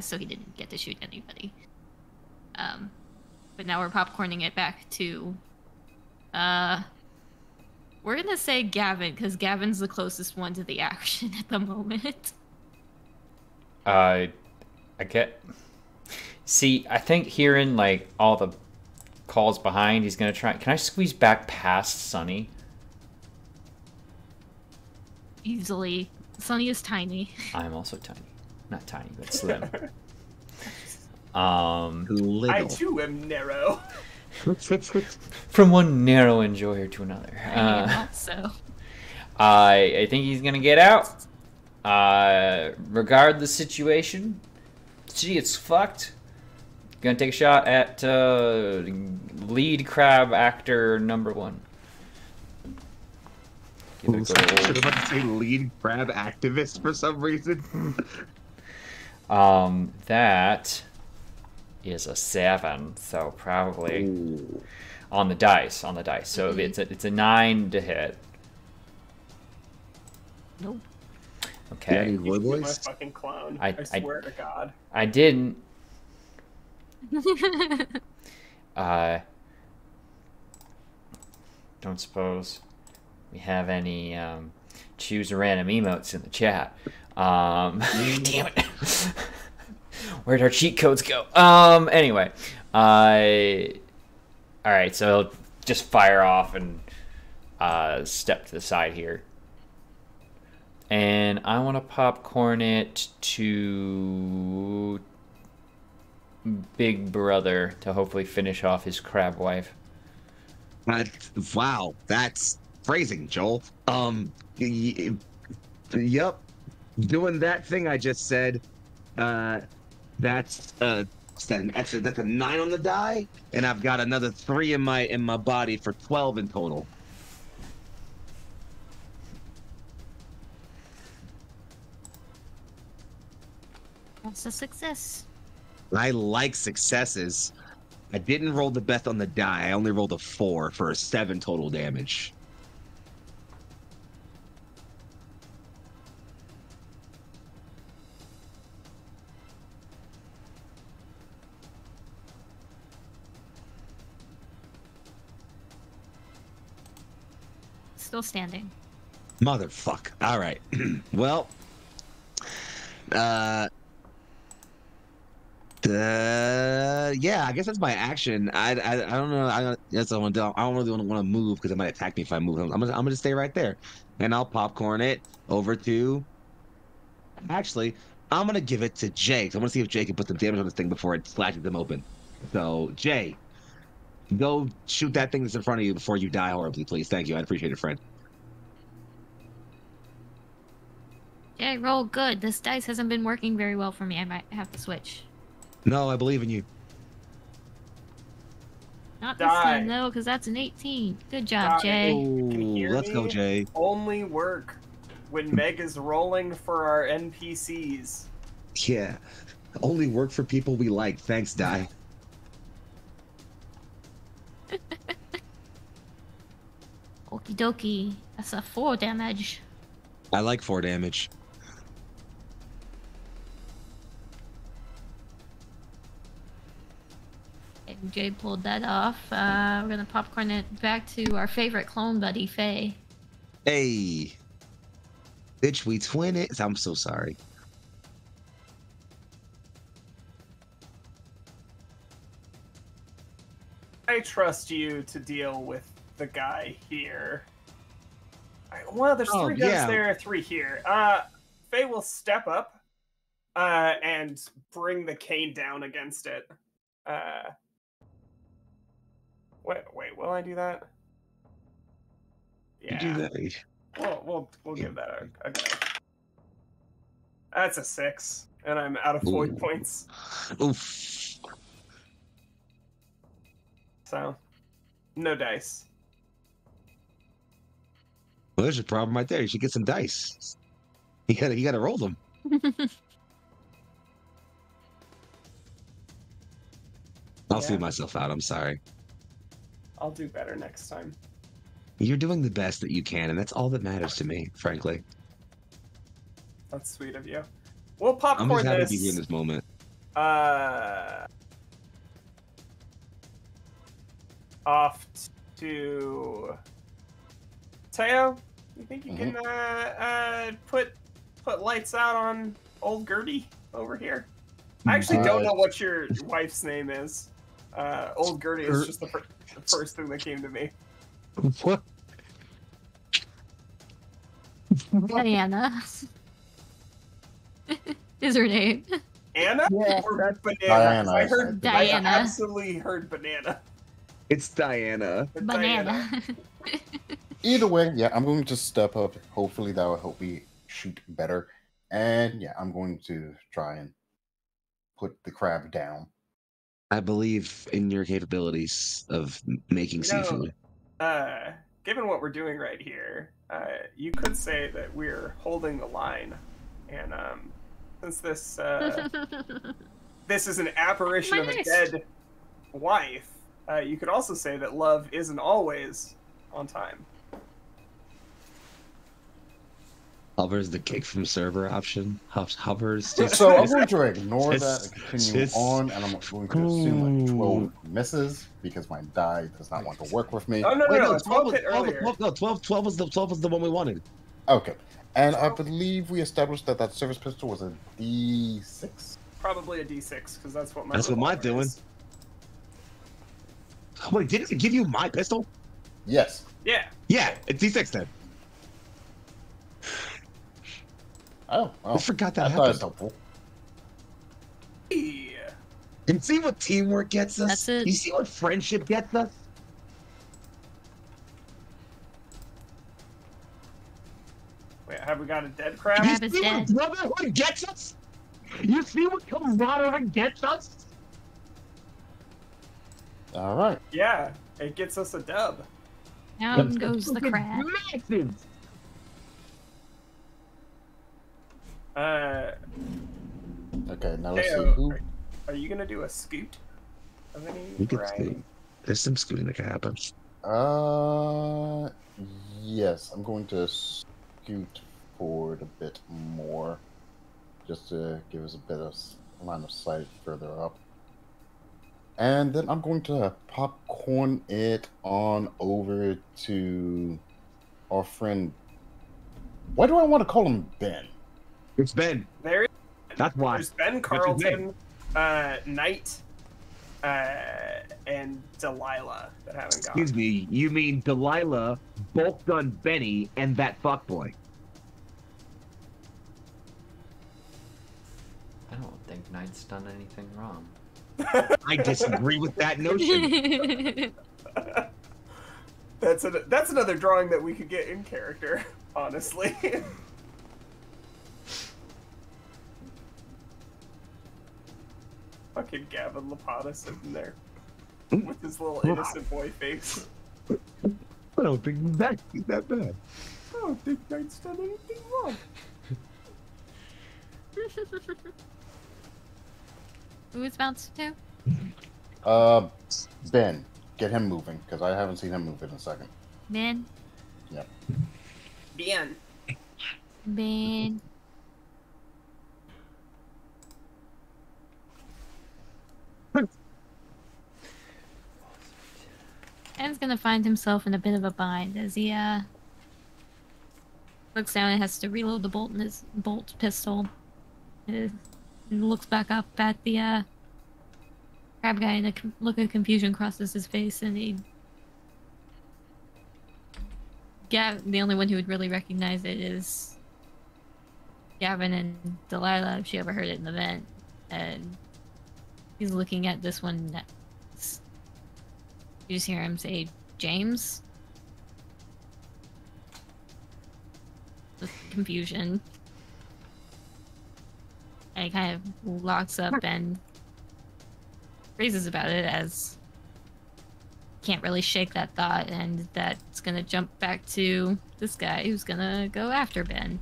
so he didn't get to shoot anybody. But now we're popcorning it back to, we're gonna say Gavin, because Gavin's the closest one to the action at the moment. I get. See, I think hearing like all the calls behind, he's gonna try. Can I squeeze back past Sunny? Easily. Sunny is tiny. I'm also tiny. Not tiny, but slim. Little. I too am narrow. From one narrow enjoyer to another. I am also. I think he's gonna get out. Regard the situation. See, it's fucked. Gonna take a shot at lead crab actor number 1. Give it a good I old- was about to say lead crab activist for some reason. That is a 7, so probably Ooh. on the dice. So it's a 9 to hit. Nope. Okay. Yeah, Boy He's my boys. fucking clown. I- I swear to God. I didn't. Don't suppose we have any choose a random emotes in the chat. Damn it. Where'd our cheat codes go? Anyway. Alright, so he'll just fire off and step to the side here. And I want to popcorn it to Big Brother to hopefully finish off his crab wife. Wow, that's phrasing, Joel. Yep. Doing that thing I just said. That's a 9 on the die, and I've got another 3 in my body for 12 in total. That's a success. I like successes. I didn't roll the best on the die. I only rolled a 4 for a 7 total damage. Still standing. Motherfuck. All right. Well, yeah, I guess that's my action. I don't know. I don't really want to move because it might attack me if I move. I'm gonna stay right there, and I'll popcorn it over to. Actually, I'm gonna give it to Jay. I want to see if Jay can put some damage on this thing before it slashes them open. So, Jay, go shoot that thing that's in front of you before you die horribly, please. Thank you. I'd appreciate it, friend. Jay, roll good. This dice hasn't been working very well for me. I might have to switch. No, I believe in you. Not this Die. time, though, because that's an 18. Good job, Die. Jay. Can you hear Let's go, me? Jay. Only work when Meg is rolling for our NPCs. Yeah. Only work for people we like. Thanks, Die. Okie dokie. That's a 4 damage. I like 4 damage. And Jay pulled that off. We're gonna popcorn it back to our favorite clone buddy, Faye. Hey. Bitch, we twin it. I'm so sorry. I trust you to deal with the guy here. Well, there's 3 guns yeah. there, 3 here. Faye will step up and bring the cane down against it. Wait, will I do that? You do that. We'll give that a go. That's a 6, and I'm out of void Ooh. points. Oof. So, no dice. Well, there's your problem right there. You should get some dice. You gotta roll them. I'll see Yeah. myself out. I'm sorry. I'll do better next time. You're doing the best that you can, and that's all that matters to me, frankly. That's sweet of you. We'll I'm popcorn just happy this. to be here in this moment. Off to Teo. You think you can put lights out on old Gertie over here? I actually don't know what your wife's name is. Old Gertie is just the first thing that came to me. What? Diana is her name. Anna Yeah, or that's banana? 'Cause Diana, I I heard think. Diana. I absolutely heard banana. It's Diana. Banana. Either way, yeah, I'm going to step up. Hopefully, that will help me shoot better. And yeah, I'm going to try and put the crab down. I believe in your capabilities of making You know, seafood. Given what we're doing right here, you could say that we're holding the line, and since this is an apparition of a Nice. dead wife, you could also say that love isn't always on time. Hover's the kick from server option. Hover's just. So I'm going to ignore that and continue just- on, and I'm going to assume like 12 misses because my die does not want to work with me. Oh no, Wait, no, no, 12 hit 12, earlier. 12 was the one we wanted. Okay, and I believe we established that service pistol was a D6. Probably a D6 because that's what my. That's what mine's revolver doing. is. Wait, didn't it give you my pistol? Yes. Yeah. Yeah, it's D6 then. Oh, I forgot that I thought happened. it's helpful. Yeah. And see what teamwork gets us? That's it. You see what friendship gets us? Wait, have we got a dead crab? Crab You is see dead. what brotherhood gets us? You see what camaraderie gets us? All right. Yeah, it gets us a dub. Down goes the crab. Massive. Okay, now let's see Teo, who. are you gonna do a scoot of any We could variety? scoot. There's some scooting that can happen. Yes, I'm going to scoot forward a bit more, just to give us a bit of line of sight further up. And then I'm going to popcorn it on over to our friend. Why do I want to call him Ben? It's Ben. There is That's why. there's Ben Carlton, Knight, and Delilah that haven't gone. Excuse me, you mean Delilah, Bulk Gun Benny, and that fuckboy. I don't think Knight's done anything wrong. I disagree with that notion. That's another drawing that we could get in character, honestly. Fucking Gavin Lapata sitting there with his little innocent boy face. I don't think that is that bad. I don't think Knight's done anything wrong. Who is bounced to? Ben, get him moving because I haven't seen him move in a second. Ben. Yep. Ben. Ben. Ben's gonna find himself in a bit of a bind as he looks down and has to reload the bolt in his bolt pistol. He looks back up at the crab guy, and a look of confusion crosses his face, and the only one who would really recognize it is Gavin and Delilah, if she ever heard it in the vent. And he's looking at this one next. You just hear him say, James? With confusion. And he kind of locks up and phrases about it as can't really shake that thought, and that's gonna jump back to this guy who's gonna go after Ben.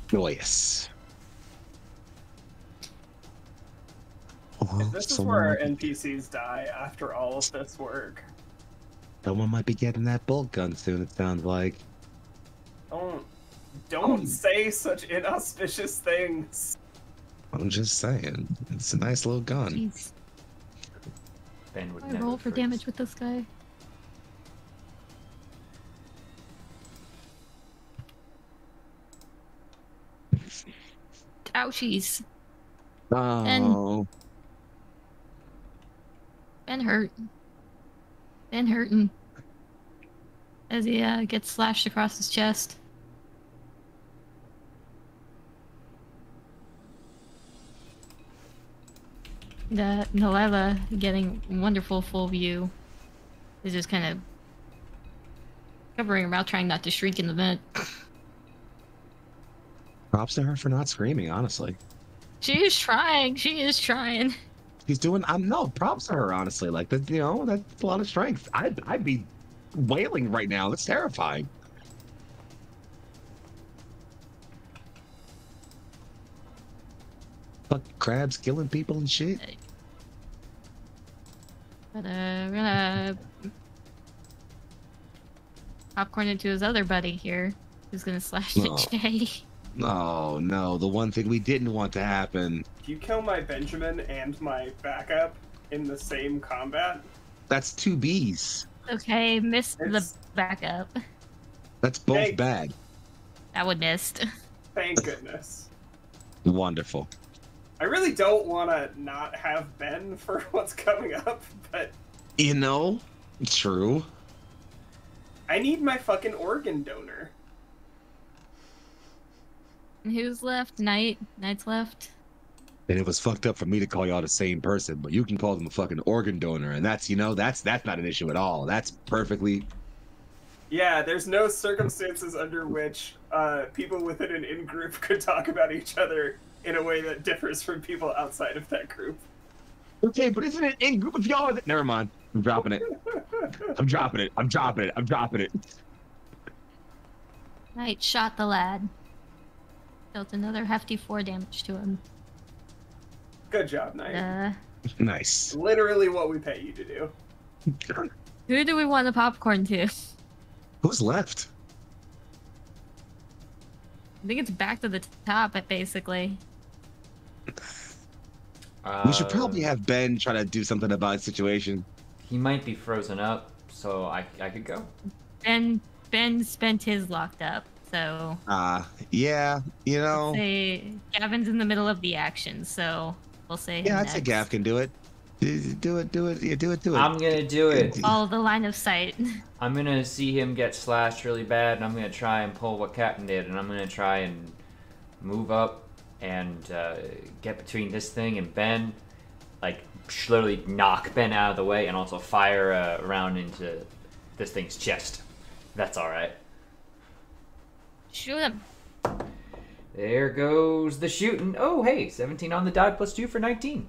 Joyous. Oh, This is someone where our might be- NPCs die after all of this work. someone might be getting that bolt gun soon, it sounds like. Don't say such inauspicious things. I'm just saying. It's a nice little gun. Jeez. Ben would I never roll for freeze. damage with this guy. Ouchies. Oh. Ben hurt. Ben hurting. As he gets slashed across his chest. Naleva, getting wonderful full view, is just kind of covering her mouth, trying not to shriek in the vent. Props to her for not screaming, honestly. She is trying. She is trying. She's doing, no, props to her, honestly. Like, that, that's a lot of strength. I'd be wailing right now. That's terrifying. Fuck crabs killing people and shit. But we're gonna popcorn into his other buddy here, who's gonna slash Oh. at Jay. Oh no, the one thing we didn't want to happen. If you kill my Benjamin and my backup in the same combat, That's 2 Bs. Okay, missed the It's- backup. That's both Hey. bad. That one missed. thank goodness. Wonderful. I really don't want to not have Ben for what's coming up, but True. I need my fucking organ donor. Who's left? Knight's left. And it was fucked up for me to call y'all the same person, but you can call them a fucking organ donor, and that's that's not an issue at all. That's perfectly. Yeah, there's no circumstances under which people within an in-group could talk about each other in a way that differs from people outside of that group. Okay, but isn't it in group of y'all? Never mind. I'm dropping it. I'm dropping it. I'm dropping it. I'm dropping it. Knight shot the lad. Dealt another hefty 4 damage to him. Good job, Knight. Nice. Literally what we pay you to do. Who do we want the popcorn to? Who's left? I think it's back to the top, basically. We should probably have Ben try to do something about the situation. He might be frozen up, so I could go. Ben spent his locked up, so Yeah, say Gavin's in the middle of the action, so we'll say him Yeah, I'd say next. Gav can do it. Do it. Yeah, do it. I'm gonna do it. Follow the line of sight. I'm gonna see him get slashed really bad, and I'm gonna try and pull what Captain did, and I'm gonna try and move up and get between this thing and Ben, like literally knock Ben out of the way, and also fire a round into this thing's chest. That's all right. Shoot him. There goes the shooting. Oh, hey, 17 on the die plus 2 for 19.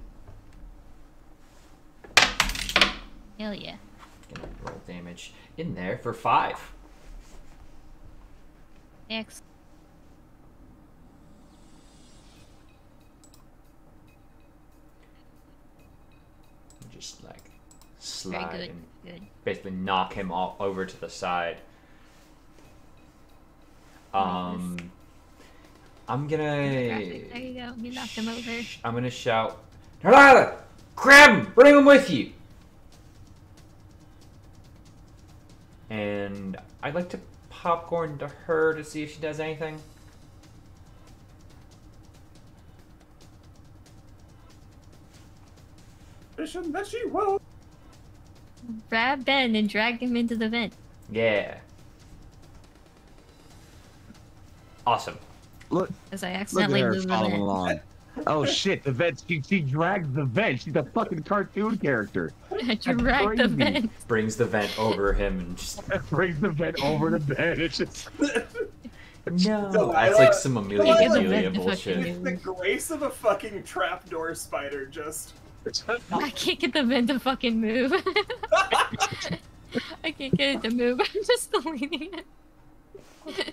Hell yeah. Gonna roll damage in there for 5. Excellent. Just like Very slide good. and Good. basically knock him all over to the side. I'm gonna. There you go. You knocked him over. I'm gonna shout, Narada! Grab him! Bring him with you! And I'd like to popcorn to her to see if she does anything. Mission that she won't. Grab Ben and drag him into the vent. Yeah. Awesome. Look As I at accidentally her move the following vent. along. Oh shit, the vent. She drags the vent. She's a fucking cartoon character. I drag the crazy. vent. Brings the vent over him and just. Brings the vent over the bed. It's just. No. Delilah- That's like some Amelia Delilah- Amelia the bullshit. fucking- With the grace of a fucking trapdoor spider, just. I can't get the vent to fucking move. I can't get it to move. I'm just deleting it.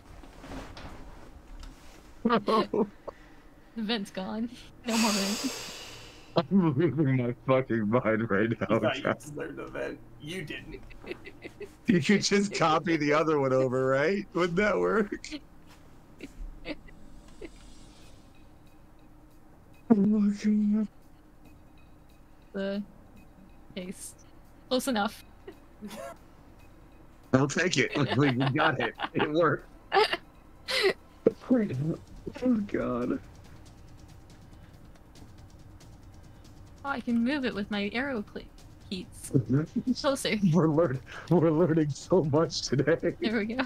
The vent's gone. No more vent. I'm losing my fucking mind right You now. thought you deserved the vent. You didn't. You could just copy the other one over, right? Wouldn't that work? Oh my god. The case. Close enough. I'll take it. We got it. It worked. Oh god. Oh, I can move it with my arrow keys. Closer. We're learning so much today. There we go.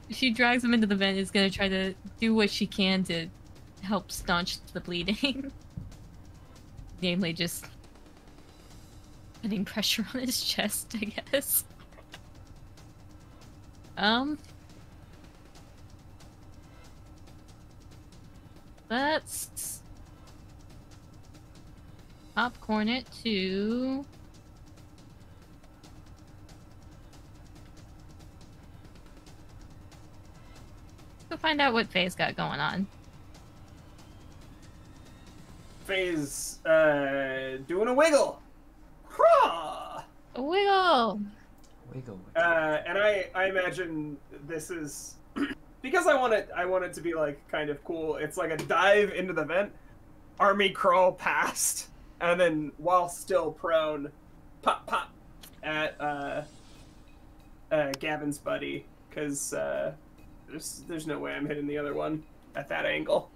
She drags him into the vent. Is gonna try to do what she can to help staunch the bleeding. Namely, just putting pressure on his chest, I guess. Let's popcorn it to. Go find out what Faye's got going on. Faye's doing a wiggle. Hurrah! A wiggle! Wiggle. And I imagine this is because I want it to be like kind of cool. It's like a dive into the vent, army crawl past, and then while still prone, pop at Gavin's buddy, because there's no way I'm hitting the other one at that angle.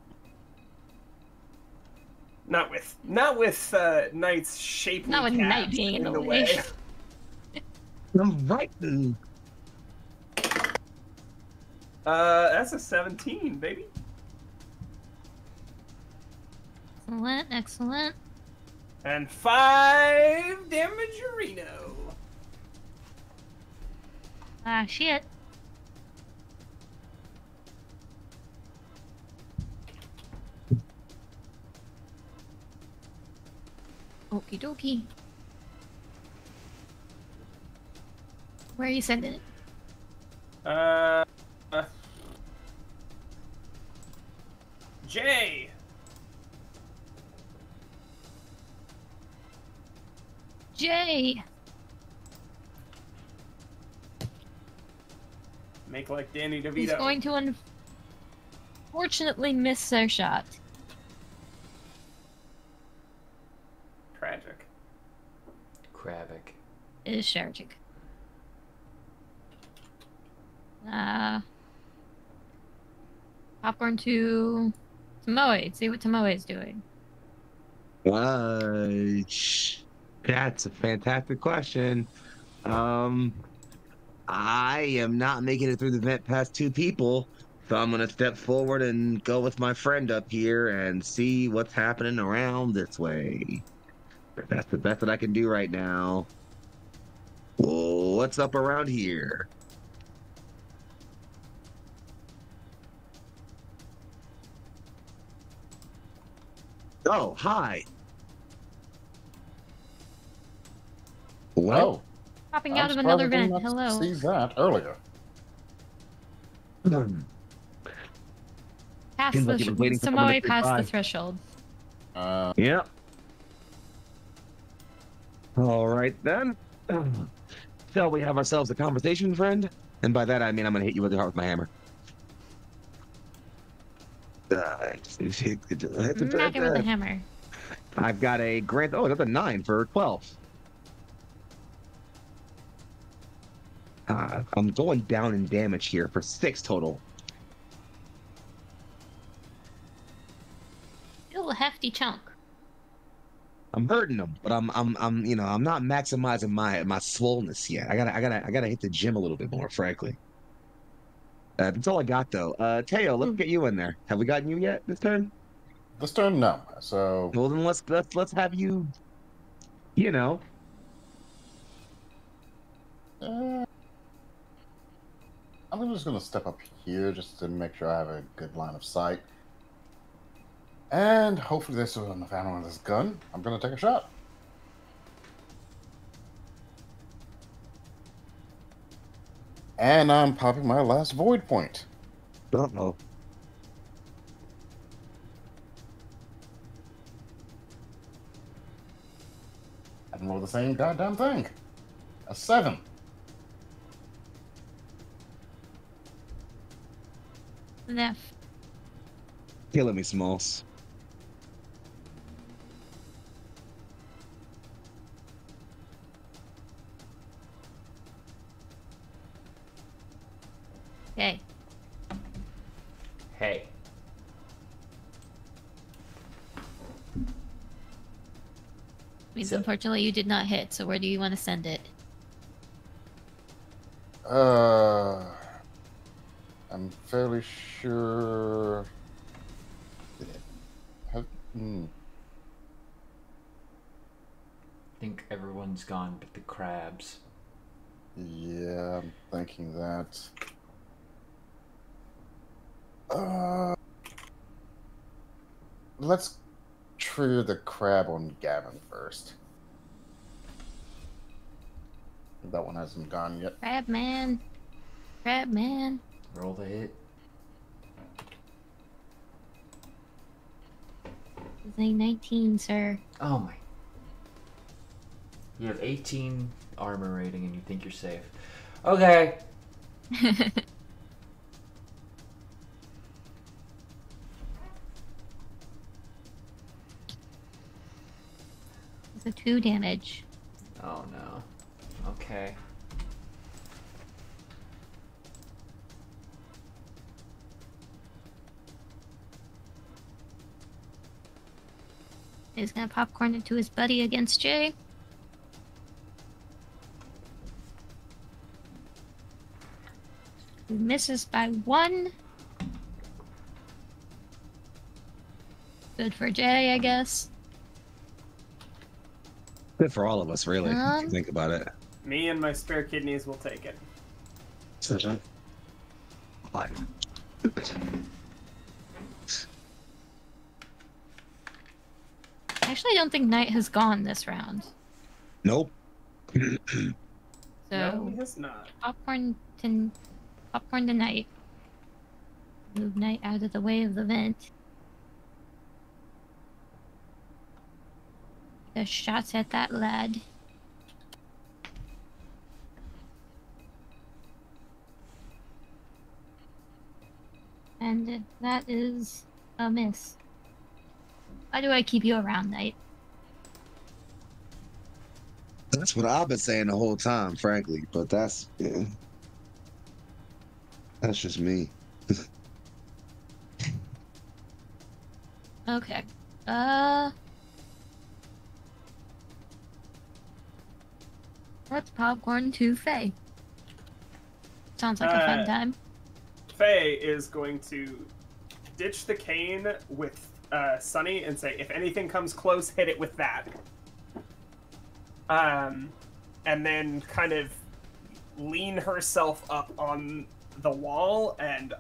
Not with Knight's shapely Not with cat Knight being in the way. I'm right. That's a 17, baby. Excellent, excellent. And 5 damage, Reno. Ah, shit. Okie dokie. Where are you sending it? Jay. Jay! Make like Danny DeVito. He's going to unfortunately miss their shot. Tragic. Kravic. It is tragic. Popcorn to Tomoe. See what Tomoe is doing. That's a fantastic question. I am not making it through the vent past 2 people, so I'm gonna step forward and go with my friend up here and see what's happening around this way. That's the best that I can do right now. What's up around here? Oh, hi. What? Oh, Popping I'm out of another surprised I did vent. not Hello. see that earlier. Pass Seems the like you've been waiting for someone to Tomoe say passed bye. the threshold. Yep. All right then. Shall we have ourselves a conversation, friend? And by that I mean I'm gonna hit you with the heart with my hammer. Smack it with a hammer. I've got a grand. Oh, that's a 9 for 12. I'm going down in damage here for 6 total. Still a hefty chunk. I'm hurting them, but I'm not maximizing my swollenness yet. I gotta hit the gym a little bit more, frankly. That's all I got though. Teo, let's get you in there. Have we gotten you yet this turn? This turn, no. So Well then let's have you. You know. I'm just gonna step up here just to make sure I have a good line of sight. And hopefully there's still enough ammo in this gun. I'm gonna take a shot. And I'm popping my last void point. Uh-oh. And roll the same goddamn thing. A 7. Enough. Killing me, Smalls. Okay. Hey. Means So- unfortunately you did not hit, so where do you want to send it? I'm fairly sure. Have, I think everyone's gone but the crabs. yeah, I'm thinking that. Let's trigger the crab on Gavin first. That one hasn't gone yet. Crab man. Crab man. Roll the hit. It's a 19, sir. Oh my. You have 18 armor rating and you think you're safe. Okay. It's a 2 damage. Oh no. Okay. He's gonna popcorn into his buddy against Jay. He misses by 1. Good for Jay, I guess. Good for all of us, really, if you think about it. Me and my spare kidneys will take it. I actually don't think Knight has gone this round. Nope. So No, he has not. popcorn to Knight. Move Knight out of the way of the vent. The shots at that lad. And that is a miss. Why do I keep you around, Knight? That's what I've been saying the whole time, frankly. But that's just me. Okay. Let's popcorn to Faye. Sounds like a fun time. Faye is going to ditch the cane with Sunny and say, if anything comes close, hit it with that. And then kind of lean herself up on the wall and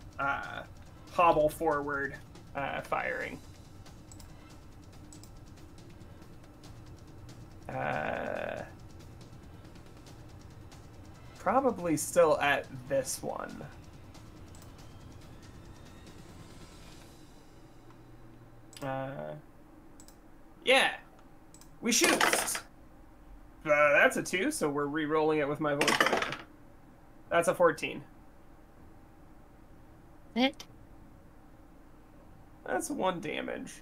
hobble forward, firing. Probably still at this one. Yeah, we shoot. That's a 2, so we're re-rolling it with my voice. That's a 14. Hit. That's 1 damage.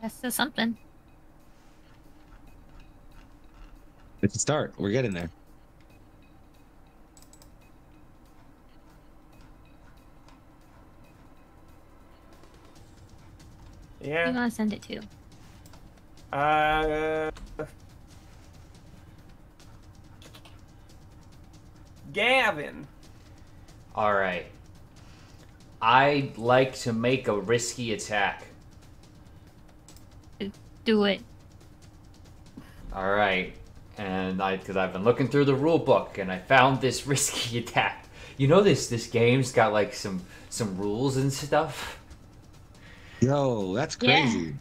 That's still something. It's a start. We're getting there. Who do you Yeah. want to send it to? Gavin. Alright. I'd like to make a risky attack. Do it. Alright. And because I've been looking through the rule book and I found this risky attack. You know this game's got like some rules and stuff? Yo, that's Yeah. crazy.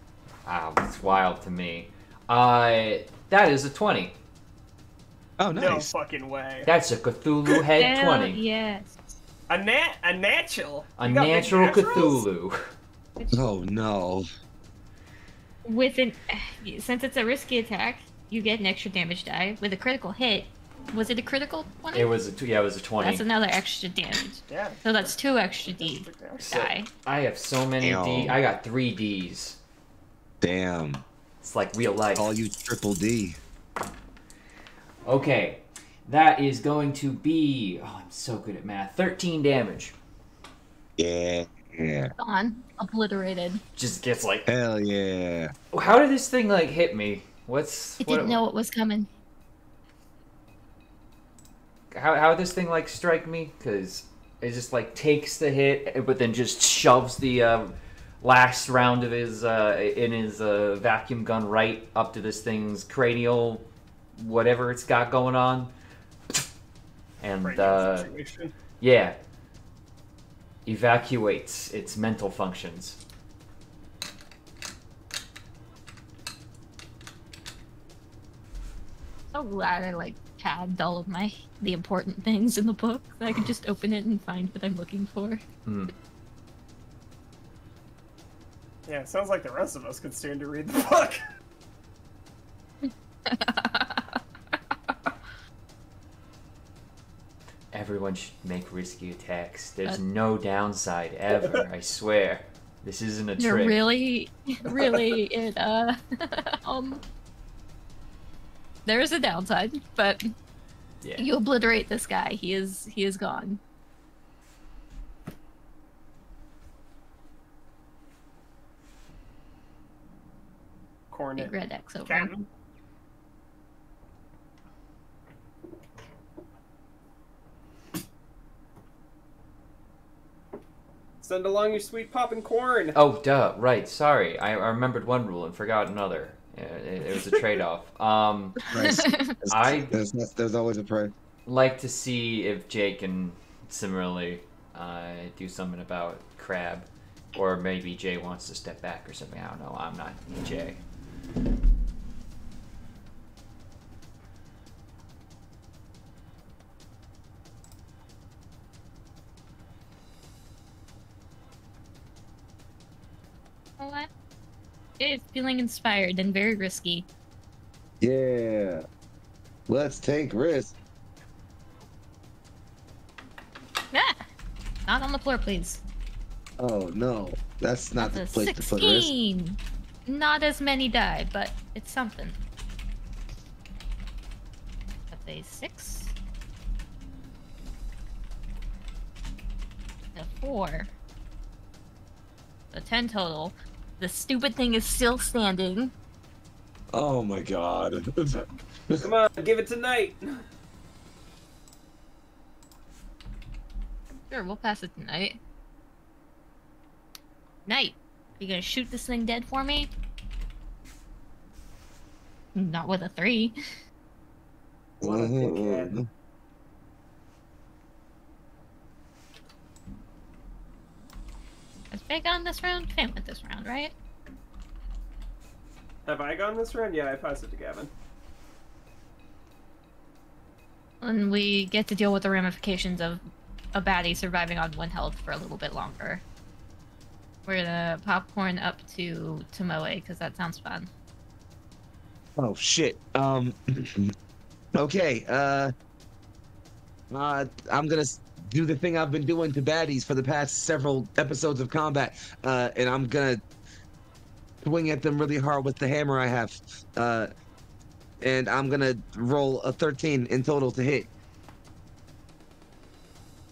Wow, that's wild to me. That is a 20. Oh, No nice. fucking way. That's a Cthulhu head Hell 20. yes. A natural. A You got big natural naturals? Cthulhu. Oh, no. With an since it's a risky attack, you get an extra damage die. With a critical hit, was it a critical one? It was a 20. That's another extra damage. Yeah. So that's 2 extra D So, die. I have so many Damn. D. I got 3 Ds. Damn. It's like real life. Call you Triple D. Okay, that is going to be. Oh, I'm so good at math. 13 damage. Yeah. Yeah. Gone. Obliterated. Just gets like. Hell yeah. How did this thing like hit me? It didn't know it was coming. how this thing like strike me? Because it just like takes the hit, but then just shoves the last round of his in his vacuum gun right up to this thing's cranial, whatever it's got going on, and yeah, evacuates its mental functions. So glad I like tagged all of the important things in the book so I could just open it and find what I'm looking for. Yeah, it sounds like the rest of us could stand to read the book. Everyone should make risky attacks. There's no downside ever, I swear. This isn't a trick. You're really it there is a downside, but Yeah. you obliterate this guy. He is gone. Cornet. Big red X over. Captain. Send along your sweet poppin' corn. Oh, duh, right, sorry. I remembered one rule and forgot another. It was a trade-off. There's always a prayer. Like to see if Jay can similarly do something about Crab. Or maybe Jay wants to step back or something. I don't know. I'm not Jay. What? It's feeling inspired and very risky. Yeah. Let's take risks. Ah! Not on the floor, please. Oh no, that's not That's the a place to put risk. 16. Not as many die, but it's something. That's a 6. A 4. A 10 total. The stupid thing is still standing. Oh my god. Come on, give it tonight. Sure, we'll pass it tonight. Knight, you gonna shoot this thing dead for me? Not with a 3. What a dickhead. Has Faye gone this round? Faye went this round, right? Have I gone this round? Yeah, I passed it to Gavin. And we get to deal with the ramifications of a baddie surviving on 1 health for a little bit longer. We're gonna popcorn up to Moe, because that sounds fun. Oh shit. Okay. I'm gonna do the thing I've been doing to baddies for the past several episodes of combat, and I'm gonna swing at them really hard with the hammer I have, and I'm gonna roll a 13 in total to hit,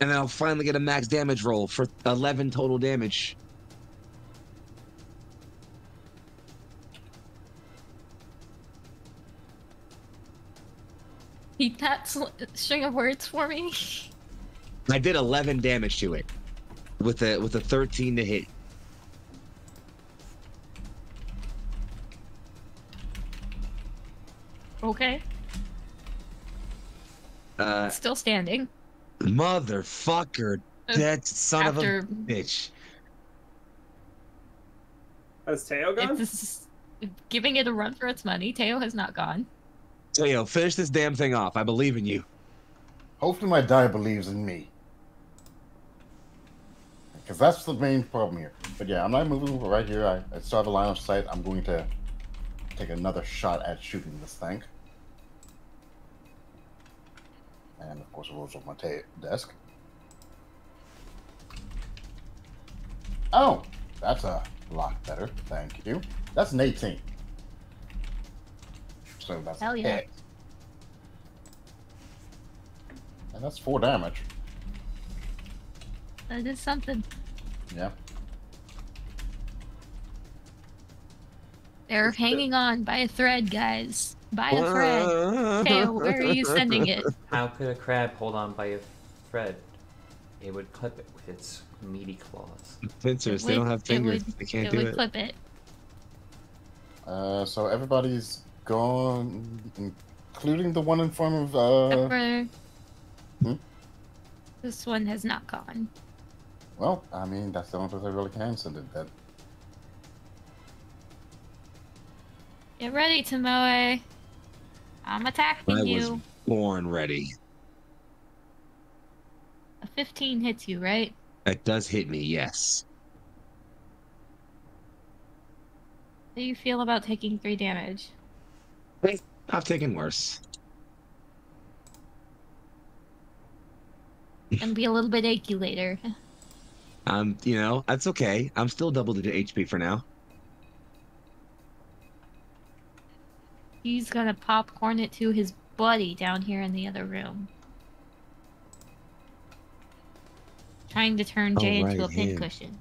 and then I'll finally get a max damage roll for 11 total damage. Repeat that string of words for me. I did 11 damage to it with a 13 to hit. Okay. Still standing. Motherfucker, that son of a bitch. Has Teo gone? It's giving it a run for its money. Teo has not gone. Teo, finish this damn thing off. I believe in you. Hopefully my die believes in me. Because that's the main problem here. But yeah, I'm not moving right here. I still have a line of sight. I'm going to take another shot at shooting this thing. And of course it rolls off my desk. Oh, that's a lot better. Thank you. That's an 18. So that's Hell yeah. it. And that's 4 damage. That is something. Yeah. They're hanging on by a thread, guys. By a thread. Tail, where are you sending it? How could a crab hold on by a thread? It would clip it with its meaty claws. Pincers, they don't have fingers. They can't do would it. clip it. So everybody's gone, including the one in front of. Except for Hmm? this one has not gone. Well, I mean, that's the only place I really can send it then. Get ready, Tomoe. I'm attacking I was you. born ready. A 15 hits you, right? That does hit me, yes. How do you feel about taking 3 damage? I've taken worse. And be a little bit achy later. That's okay. I'm still double-digit HP for now. He's gonna popcorn it to his buddy down here in the other room. Trying to turn Jay into a pincushion.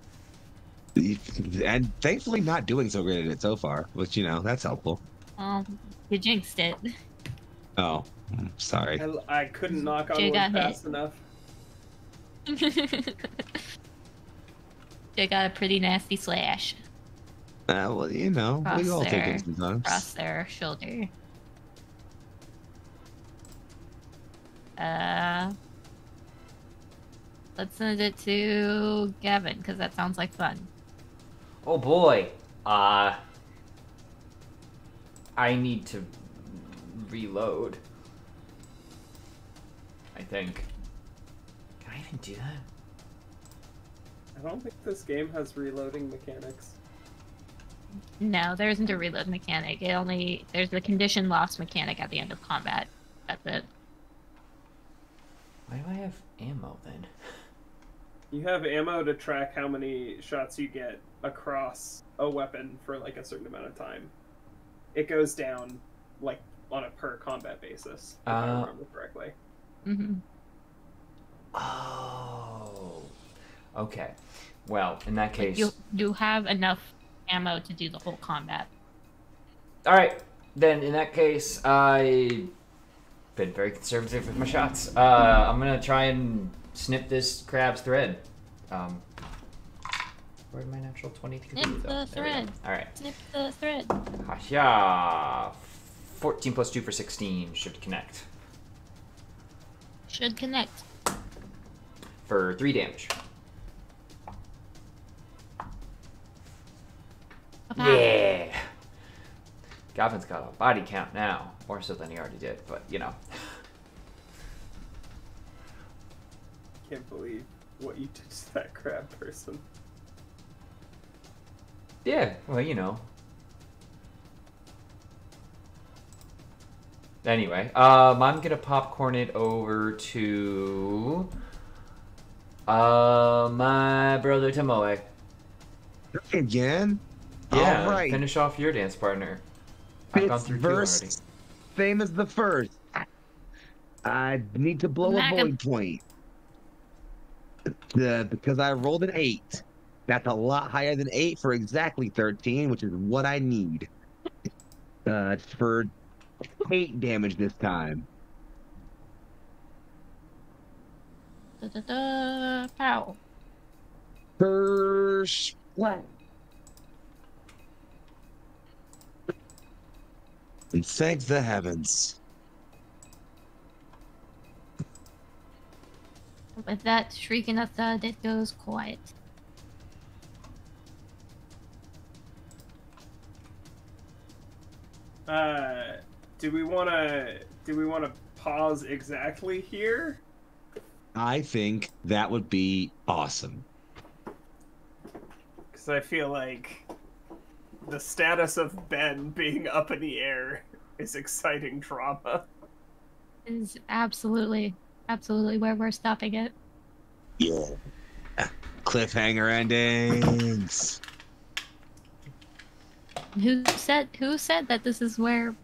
And thankfully not doing so great at it so far, which, that's helpful. You jinxed it. Oh, sorry. I couldn't knock on Jay wood got fast hit. enough. Jay got a pretty nasty slash. Well, we all take it sometimes. Across their shoulder. Let's send it to Gavin, because that sounds like fun. Oh boy. I need to reload. I think. Can I even do that? I don't think this game has reloading mechanics. No, there isn't a reload mechanic. There's the condition loss mechanic at the end of combat. That's it. Why do I have ammo then? You have ammo to track how many shots you get across a weapon for like a certain amount of time. It goes down like on a per combat basis, if I remember correctly. Mm-hmm. Oh. Okay. Well, in that case... You have enough ammo to do the whole combat. Alright. Then, in that case, I've been very conservative with my shots. I'm gonna try and snip this crab's thread. Where did my natural 20 go? Snip the thread. Alright. Snip the thread. Hasha! 14 plus 2 for 16 should connect. Should connect. For 3 damage. Okay. Yeah! Gavin's got a body count now. More so than he already did, but Can't believe what you did to that crab person. Yeah, well, Anyway, I'm gonna popcorn it over to my brother Tomoe. Again? Yeah, All right. finish off your dance partner. I've gone through 2 already. Same as the first. I need to blow a void point. Because I rolled an 8. That's a lot higher than 8 for exactly 13, which is what I need. For 8 damage this time. Pow. Splat. And thank the heavens. With that shriek and a thud, it goes quiet. Do we wanna pause exactly here? I think that would be awesome. Because I feel like the status of Ben being up in the air is exciting drama. Is absolutely where we're stopping it. Yeah. Cliffhanger endings. Who said that this is where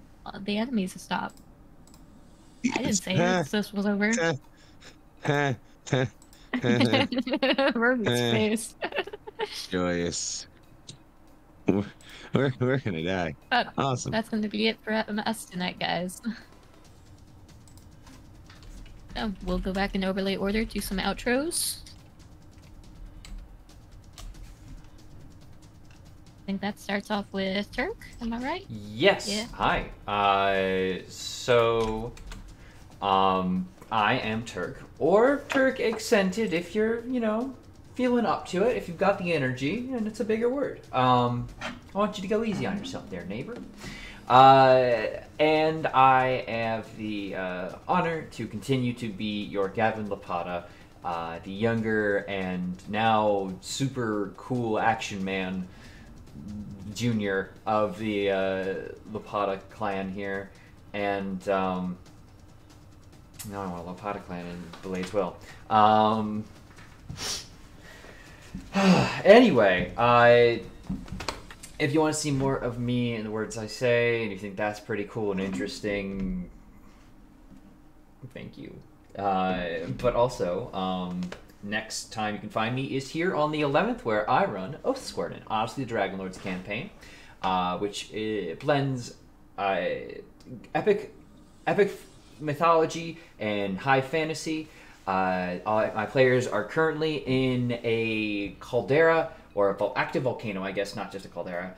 the enemies stop? I didn't say this was over. Ruby's face. Joyous. We're gonna die. But Awesome. that's going to be it for us tonight, guys. So we'll go back in overlay order, do some outros. I think that starts off with Turk. Am I right? Yes. Yeah. Hi. I am Turk, or Turk accented if you're, feeling up to it, if you've got the energy, and it's a bigger word. I want you to go easy on yourself there, neighbor. And I have the honor to continue to be your Gavin Lapata, the younger and now super cool action man junior of the Lapata clan here. And no, I want a Lapata clan in Blades Will. Anyway, if you want to see more of me and the words I say, and you think that's pretty cool and interesting, thank you. But also, next time you can find me is here on the 11th, where I run Oath Squadron, Odyssey the Dragonlord's campaign, which blends epic mythology and high fantasy. My players are currently in a caldera, or an active volcano, I guess, not just a caldera.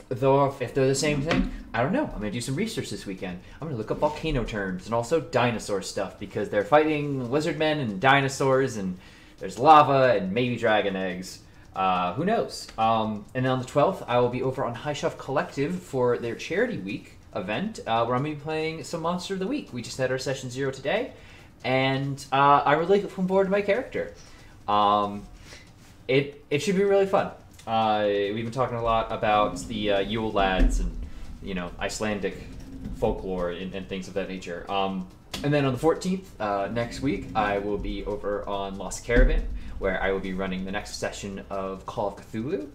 Though if they're the same thing, I don't know. I'm going to do some research this weekend. I'm going to look up volcano terms and also dinosaur stuff, because they're fighting lizard men and dinosaurs, and there's lava and maybe dragon eggs. Who knows? And then on the 12th, I will be over on High Shelf Collective for their Charity Week event, where I'm going to be playing some Monster of the Week. We just had our session 0 today, and I'm really looking forward to my character. It should be really fun. We've been talking a lot about the Yule lads and Icelandic folklore and things of that nature. And then on the 14th, next week, I will be over on Lost Caravan, where I will be running the next session of Call of Cthulhu.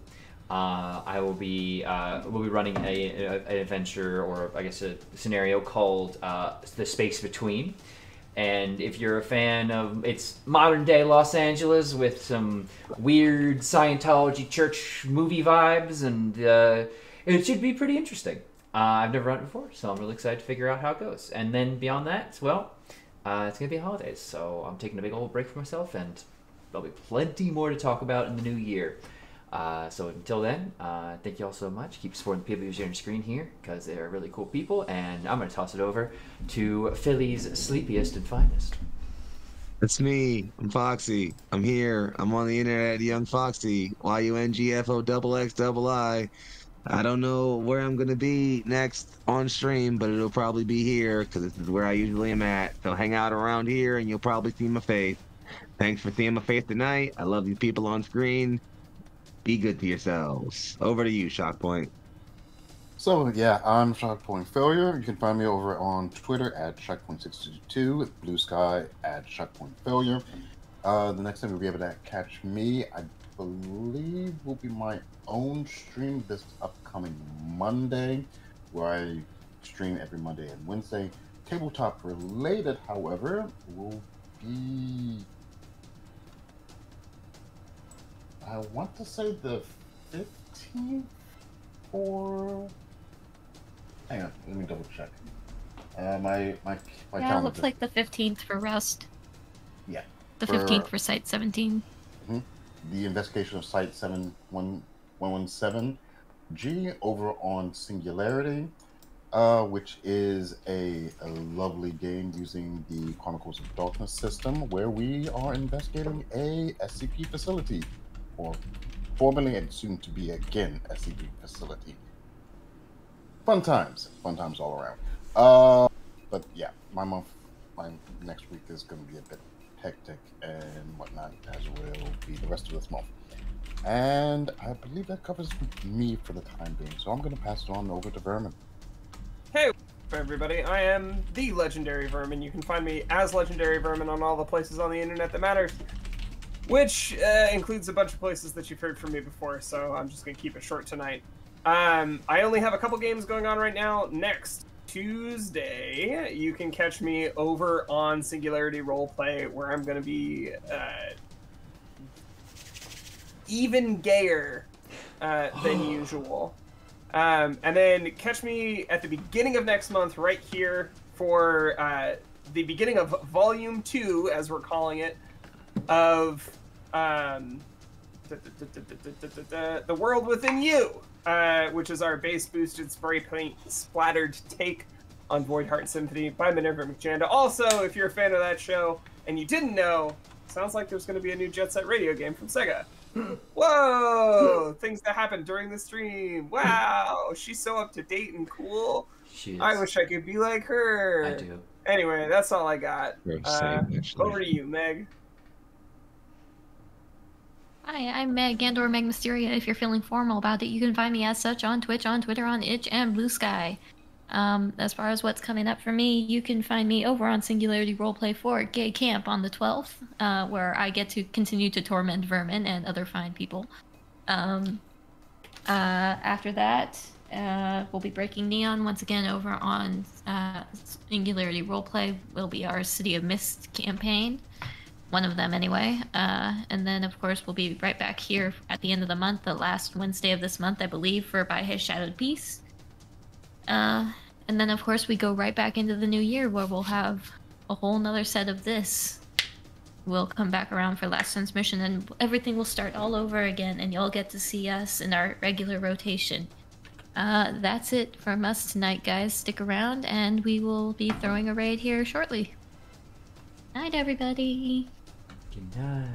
I will be running an adventure, or I guess a scenario called The Space Between. And if you're a fan of, it's modern day Los Angeles with some weird Scientology church movie vibes, and it should be pretty interesting. I've never run it before, so I'm really excited to figure out how it goes. And then beyond that, well, it's going to be holidays, so I'm taking a big old break for myself, and there'll be plenty more to talk about in the new year. So until then, thank you all so much. Keep supporting the people who's on your screen here, because they're really cool people. And I'm going to toss it over to Philly's sleepiest and finest. It's me. I'm Foxy. I'm here. I'm on the internet, Young Foxy. YUNGFOXXII. I don't know where I'm going to be next on stream, but it'll probably be here, because this is where I usually am at. So hang out around here, and you'll probably see my face. Thanks for seeing my face tonight. I love you people on screen. Be good to yourselves. Over to you, Shockpoint. So yeah, I'm Shockpoint Failure. You can find me over on Twitter at Shockpoint62, Blue Sky at Shockpoint Failure. The next time you'll be able to catch me, I believe, will be my own stream this upcoming Monday, where I stream every Monday and Wednesday. Tabletop related, however, will be, I want to say the 15th, or hang on, let me double check. My Yeah, calendar. it looks like the 15th for Rust. Yeah. The 15th for Site 17. The investigation of Site 117G over on Singularity, which is a lovely game using the Chronicles of Darkness system, where we are investigating a SCP facility, or formerly and soon to be again SCP facility. Fun times all around. But yeah, my next week is going to be a bit hectic and whatnot, as will be the rest of this month. And I believe that covers me for the time being, so I'm going to pass it on over to Vermin. Hey everybody, I am the Legendary Vermin. You can find me as Legendary Vermin on all the places on the internet that matters, which includes a bunch of places that you've heard from me before, so I'm just going to keep it short tonight. I only have a couple games going on right now. Next Tuesday, you can catch me over on Singularity Roleplay, where I'm going to be even gayer than usual. And then catch me at the beginning of next month right here for the beginning of Volume 2, as we're calling it, of The World Within You, which is our bass-boosted spray paint splattered take on Void Heart Symphony by Minerva McJanda. Also, if you're a fan of that show and you didn't know, sounds like there's going to be a new Jet Set Radio game from Sega. Whoa! Things that happened during the stream. Wow, she's so up to date and cool. She is. I wish I could be like her. I do. Anyway, that's all I got. Same, actually. Over to you, Meg. Hi, I'm Meg, Gandor Meg Mysteria. If you're feeling formal about it, you can find me as such on Twitch, on Twitter, on Itch, and Blue Sky. As far as what's coming up for me, you can find me over on Singularity Roleplay for Gay Camp on the 12th, where I get to continue to torment vermin and other fine people. After that, we'll be breaking Neon once again over on Singularity Roleplay. Will be our City of Mist campaign. One of them, anyway. And then, of course, we'll be right back here at the end of the month, the last Wednesday of this month, I believe, for By His Shadowed Peace. And then, of course, we go right back into the new year, where we'll have a whole nother set of this. We'll come back around for last transmission, and everything will start all over again, and you'll get to see us in our regular rotation. That's it from us tonight, guys. Stick around, and we will be throwing a raid here shortly. Night, everybody. Good night.